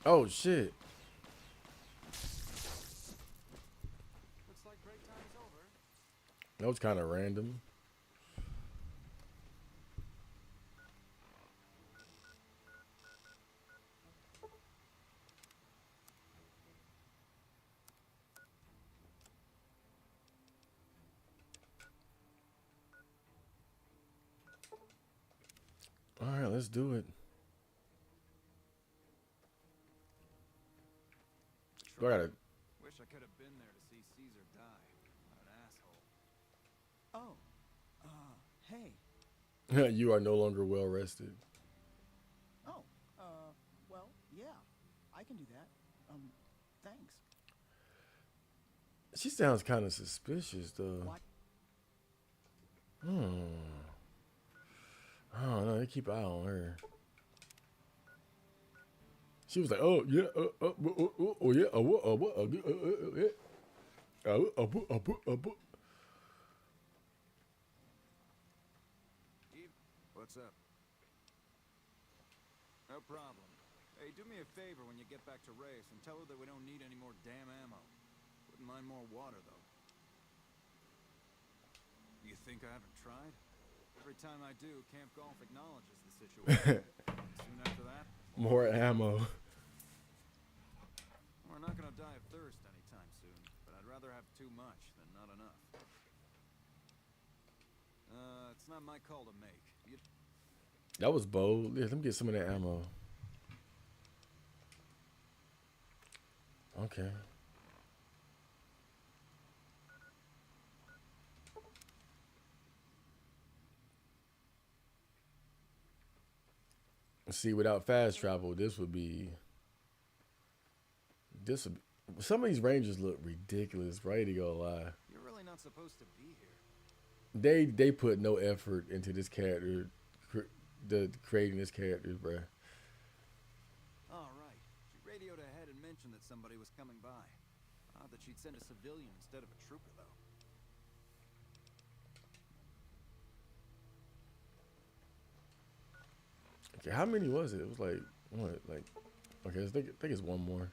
Oh shit. Looks like break time's over. That was kind of random. All right, let's do it. Do I gotta? Wish I could have been there to see Caesar die. What an asshole. Oh, hey. You are no longer well rested. Oh, well, yeah, I can do that. Thanks. She sounds kind of suspicious, though. What? I don't know. They keep an eye on her. She was like, "Oh yeah, oh yeah, What's up? No problem. Hey, do me a favor when you get back to Reyes and tell her that we don't need any more damn ammo. Wouldn't mind more water, though. You think I haven't tried? Every time I do, Camp Golf acknowledges the situation. Soon after that, More ammo. not gonna die of thirst anytime soon, but I'd rather have too much than not enough. It's not my call to make. That was bold. Yeah, let me get some of that ammo. Okay. See, without fast travel, this would be. Some of these Rangers look ridiculous, right? To go lie. You're really not supposed to be here. They put no effort into this character, creating this character, bruh. All right. She radioed ahead and mentioned that somebody was coming by. Odd that she'd send a civilian instead of a trooper, though. Okay, how many was it? It was like what? Like, okay, I think it's one more.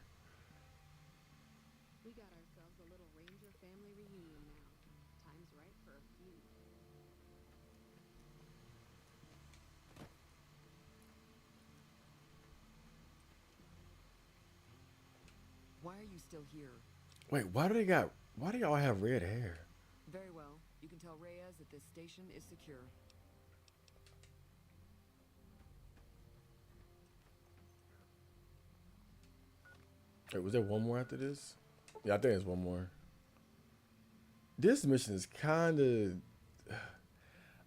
We got ourselves a little Ranger family reunion now. Time's right for a feud. Why are you still here? Wait, why do y'all have red hair? Very well. You can tell Reyes that this station is secure. Wait, was there one more after this? Yeah, I think there's one more. This mission is kind of.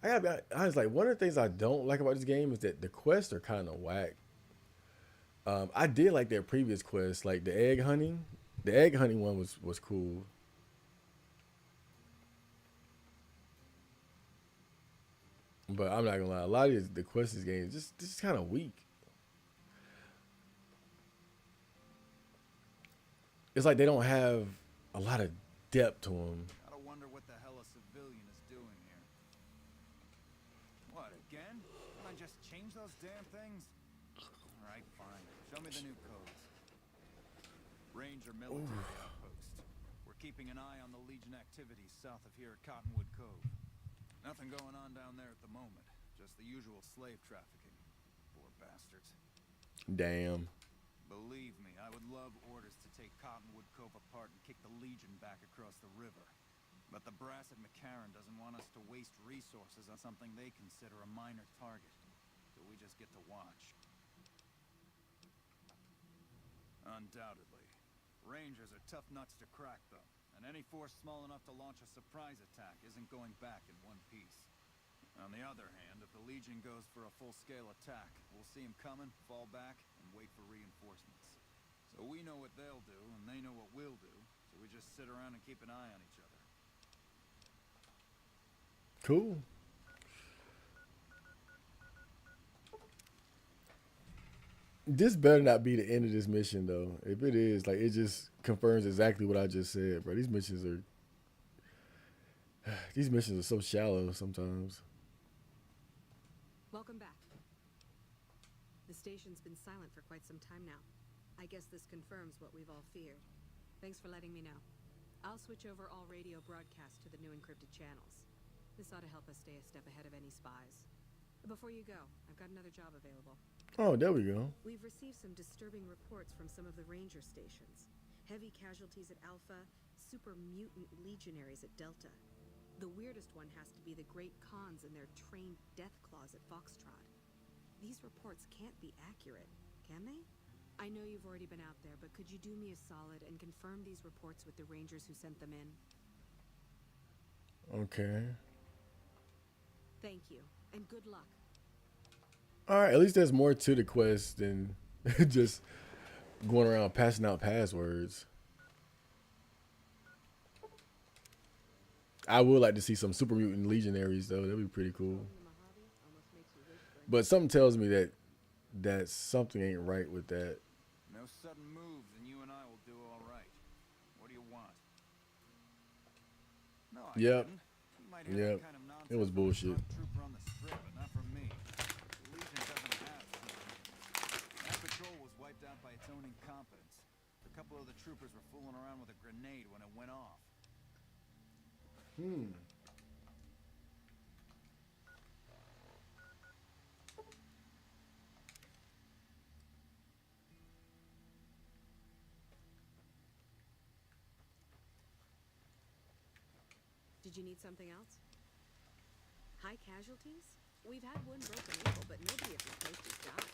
I gotta be honest. Like, one of the things I don't like about this game is that the quests are kind of whack. I did like their previous quests, like the egg hunting. The egg hunting one was cool. But I'm not gonna lie, a lot of the quests in this game is just kind of weak. It's like they don't have a lot of depth to them. Gotta wonder what the hell a civilian is doing here. What, again? Can I just change those damn things? Alright, fine. Show me the new codes. Ranger military outpost. We're keeping an eye on the Legion activities south of here at Cottonwood Cove. Nothing going on down there at the moment. Just the usual slave trafficking. Poor bastards. Damn. Believe me, I would love orders to take Cottonwood Cove apart and kick the Legion back across the river. But the brass at McCarran doesn't want us to waste resources on something they consider a minor target. So we just get to watch. Undoubtedly. Rangers are tough nuts to crack, though. And any force small enough to launch a surprise attack isn't going back in one piece. On the other hand, if the Legion goes for a full-scale attack, we'll see them coming, fall back, and wait for reinforcements. So we know what they'll do, and they know what we'll do, so we just sit around and keep an eye on each other. Cool. This better not be the end of this mission, though. If it is, like, it just confirms exactly what I just said, bro. These missions are so shallow sometimes. Welcome back. The station's been silent for quite some time now. I guess this confirms what we've all feared. Thanks for letting me know. I'll switch over all radio broadcasts to the new encrypted channels. This ought to help us stay a step ahead of any spies. Before you go, I've got another job available. Oh, there we go. We've received some disturbing reports from some of the Ranger stations. Heavy casualties at Alpha, super mutant legionaries at Delta. The weirdest one has to be the Great Khans and their trained death claws at Foxtrot. These reports can't be accurate, can they? I know you've already been out there, but could you do me a solid and confirm these reports with the Rangers who sent them in? Okay. Thank you, and good luck. All right, at least there's more to the quest than just going around passing out passwords. I would like to see some super mutant legionaries, though. That'd be pretty cool. But something tells me that something ain't right with that. No sudden moves, and you and I will do all right. What do you want? No, I Yep. didn't. You might hear Yep. that kind of nonsense It was from a bullshit. drunk trooper on the strip, but not from me. The Legion doesn't have superheroes. That patrol was wiped out by its own incompetence. A couple of the troopers were fooling around with a grenade when it went off. Did you need something else? High casualties? We've had one broken ankle, but nobody at this post has died.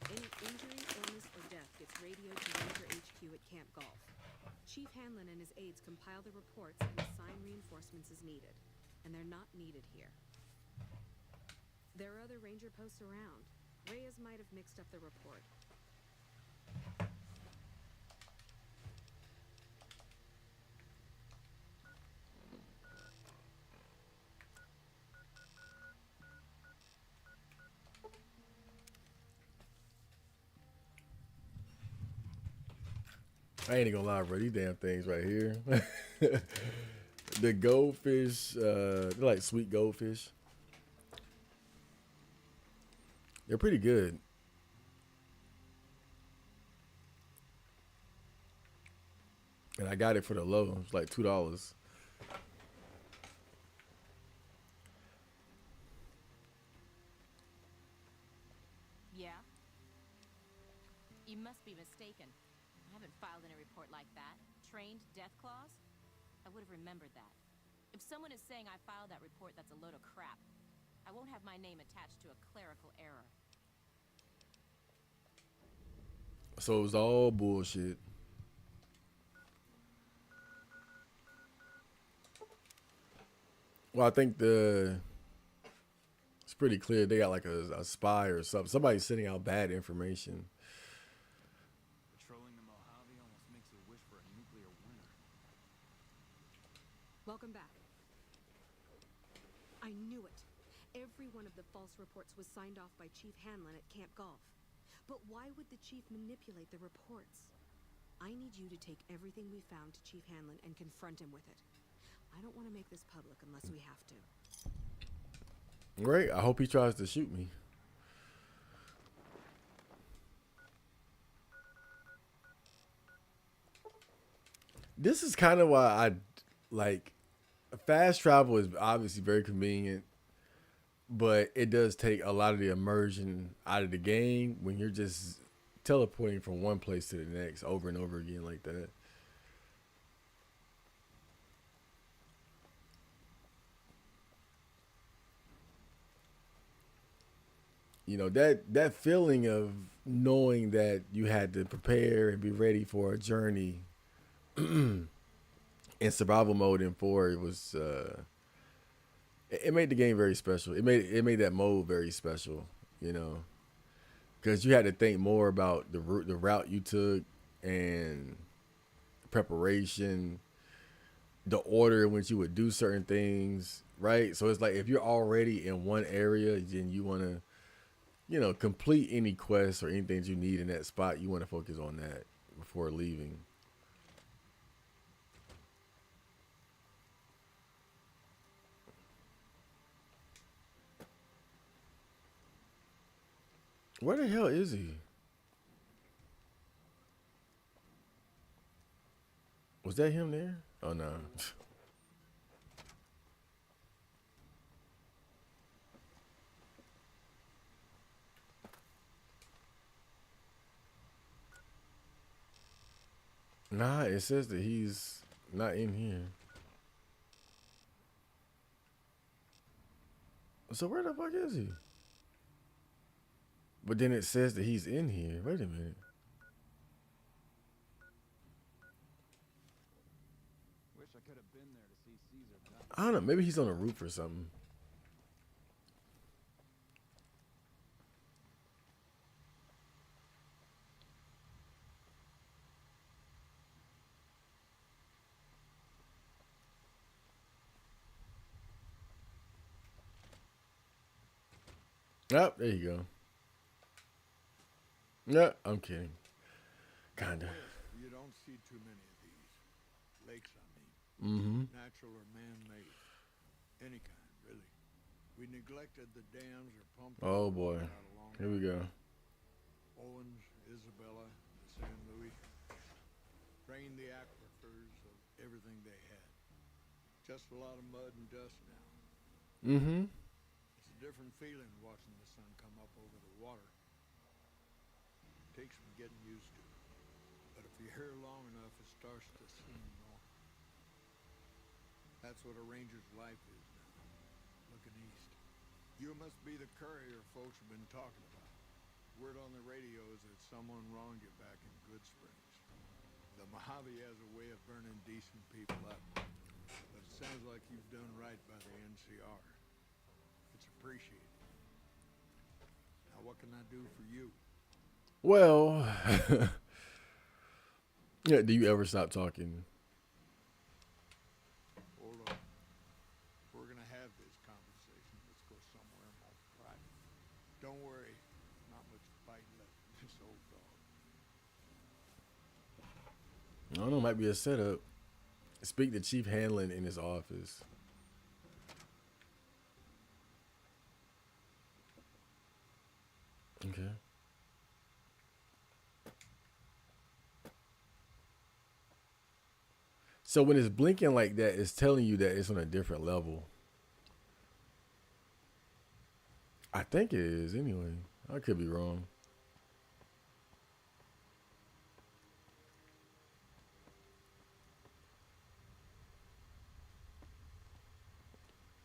Any injury, illness, or death gets radioed to Ranger HQ at Camp Golf. Chief Hanlon and his aides compile the reports and assign reinforcements as needed. And they're not needed here. There are other Ranger posts around. Reyes might have mixed up the report. I ain't gonna lie, bro. These damn things right here. The goldfish, they're like sweet goldfish. They're pretty good. And I got it for the low. It's like $2. Yeah? You must be mistaken. I haven't filed any report like that. Trained death clause? I would have remembered that. If someone is saying I filed that report, that's a load of crap. I won't have my name attached to a clerical error. So it was all bullshit. Well, I think it's pretty clear they got like a spy or something. Somebody's sending out bad information. Patrolling the Mojave almost makes you wish for a nuclear winter. Welcome back. I knew it. Every one of the false reports was signed off by Chief Hanlon at Camp Golf. But why would the chief manipulate the reports? I need you to take everything we found to Chief Hanlon and confront him with it. I don't want to make this public unless we have to. Great. I hope he tries to shoot me. This is kind of why I like fast travel is obviously very convenient, but it does take a lot of the immersion out of the game when you're just teleporting from one place to the next over and over again like that. You know, that feeling of knowing that you had to prepare and be ready for a journey in survival mode in 4, it was it made the game very special. It made that mode very special, you know, because you had to think more about the route you took and preparation, the order in which you would do certain things, right? So it's like if you're already in one area, then you want to, you know, complete any quest or anything you need in that spot. You want to focus on that before leaving. Where the hell is he? Was that him there? Oh, no. Nah, it says that he's not in here. So where the fuck is he? But then it says that he's in here. Wait a minute. Wish I could have been there to see Caesar die. I don't know. Maybe he's on a roof or something. Oh, there you go. No, I'm kidding. Kinda. You don't see too many of these. Lakes, I mean. Mm-hmm. Natural or man-made. Any kind, really. We neglected the dams or pumped. Oh boy. Here we go. Owens, Isabella, the San Luis. Drained the aquifers of everything they had. Just a lot of mud and dust now. Mm-hmm. It's a different feeling watching the sun come up over the water. Takes some getting used to. But if you're here long enough, it starts to seem normal. That's what a ranger's life is now. Looking east. You must be the courier folks have been talking about. Word on the radio is that someone wronged you back in Good Springs. The Mojave has a way of burning decent people up. But it sounds like you've done right by the NCR. It's appreciated. Now what can I do for you? Well, yeah, do you ever stop talking? Hold on. We're gonna have this conversation. Let's go somewhere more private. Don't worry. Not much fight left in this old dog. I don't know, might be a setup. Speak to Chief Hanlon in his office. Okay. So when it's blinking like that, it's telling you that it's on a different level. I think it is anyway. I could be wrong.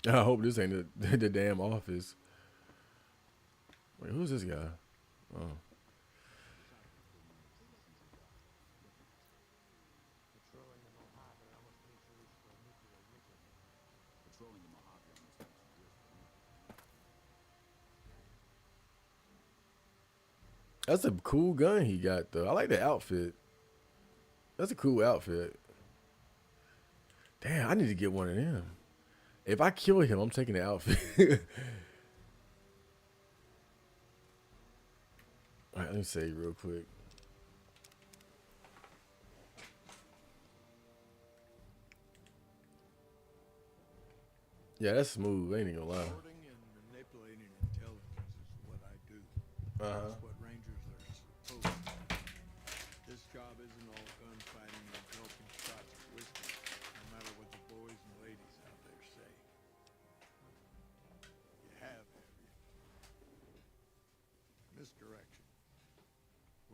I hope this ain't the damn office. Wait, who's this guy? Oh. That's a cool gun he got, though. I like the outfit. That's a cool outfit. Damn, I need to get one of them. If I kill him, I'm taking the outfit. All right, let me save real quick. Yeah, that's smooth. I ain't even gonna lie. Sorting and manipulating intelligence is what I do. That's what rangers are supposed to do. This job isn't all gunfighting and gulping shots of whiskey, no matter what the boys and ladies out there say. You have you? Misdirection.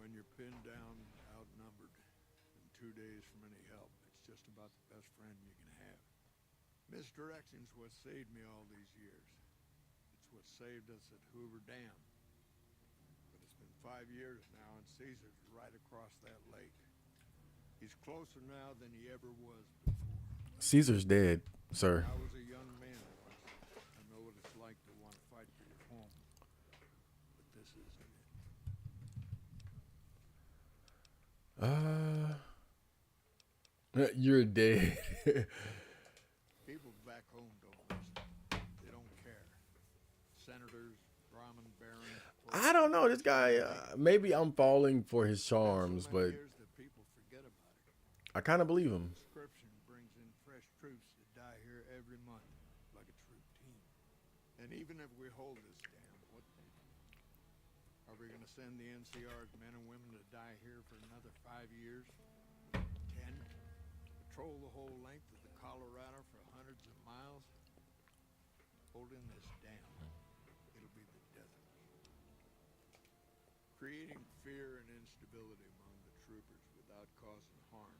When you're pinned down, outnumbered, and 2 days from any help, it's just about the best friend you can have. Misdirection's what saved me all these years. It's what saved us at Hoover Dam. But it's been 5 years now, and Caesar's right across that lake. He's closer now than he ever was before. Caesar's dead, sir. I was a young man once. I know what it's like to want to fight for your home. But this isn't it. You're dead. People back home don't listen. They don't care. Senators, Brahmin barons. I don't know. This guy, maybe I'm falling for his charms, but Years that people forget about it. I kind of believe him. Conscription brings in fresh troops that die here every month, like a troop team. And even if we hold this dam, what then? Are we going to send the NCR's men and women to die here for another 5 years? 10? Patrol the whole length of the Colorado for hundreds of miles? Holding this dam, it'll be the death of us. Creating fear and instability among the troopers without causing harm.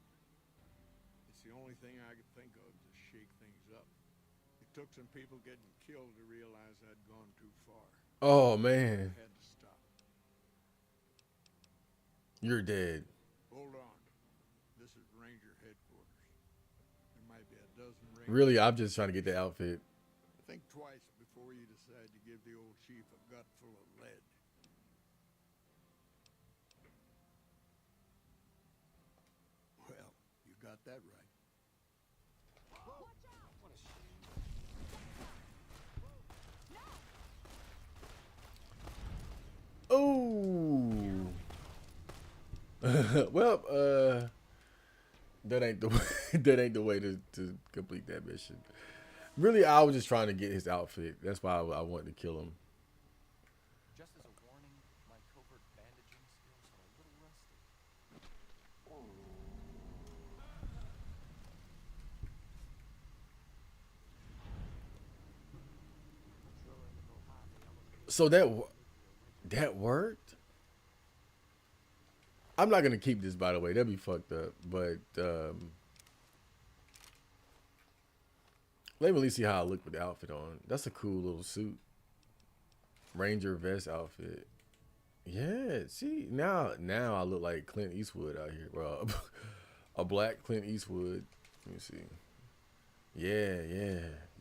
It's the only thing I could think of to shake things up. It took some people getting killed to realize I'd gone too far. Oh, man. I had to stop. You're dead. Hold on. This is Ranger headquarters. There might be a dozen Rangers. Really, I'm just trying to get the outfit. Think twice before you decide to give the old chief a gut full of lead. Well, you got that right. Oh. Well, that ain't the that ain't the way to complete that mission. Really, I was just trying to get his outfit. That's why I wanted to kill him. Just as a warning, my covert bandaging skills are a little rusty. So that worked? I'm not gonna keep this, by the way. That'd be fucked up. But Let me at least see how I look with the outfit on. That's a cool little suit. Ranger vest outfit. Yeah, see, now I look like Clint Eastwood out here. Well, a black Clint Eastwood. Let me see. Yeah.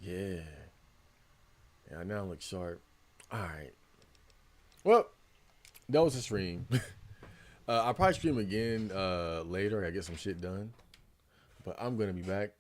Yeah, now I look sharp. All right. Well, that was the stream. I'll probably stream again later. I get some shit done. But I'm going to be back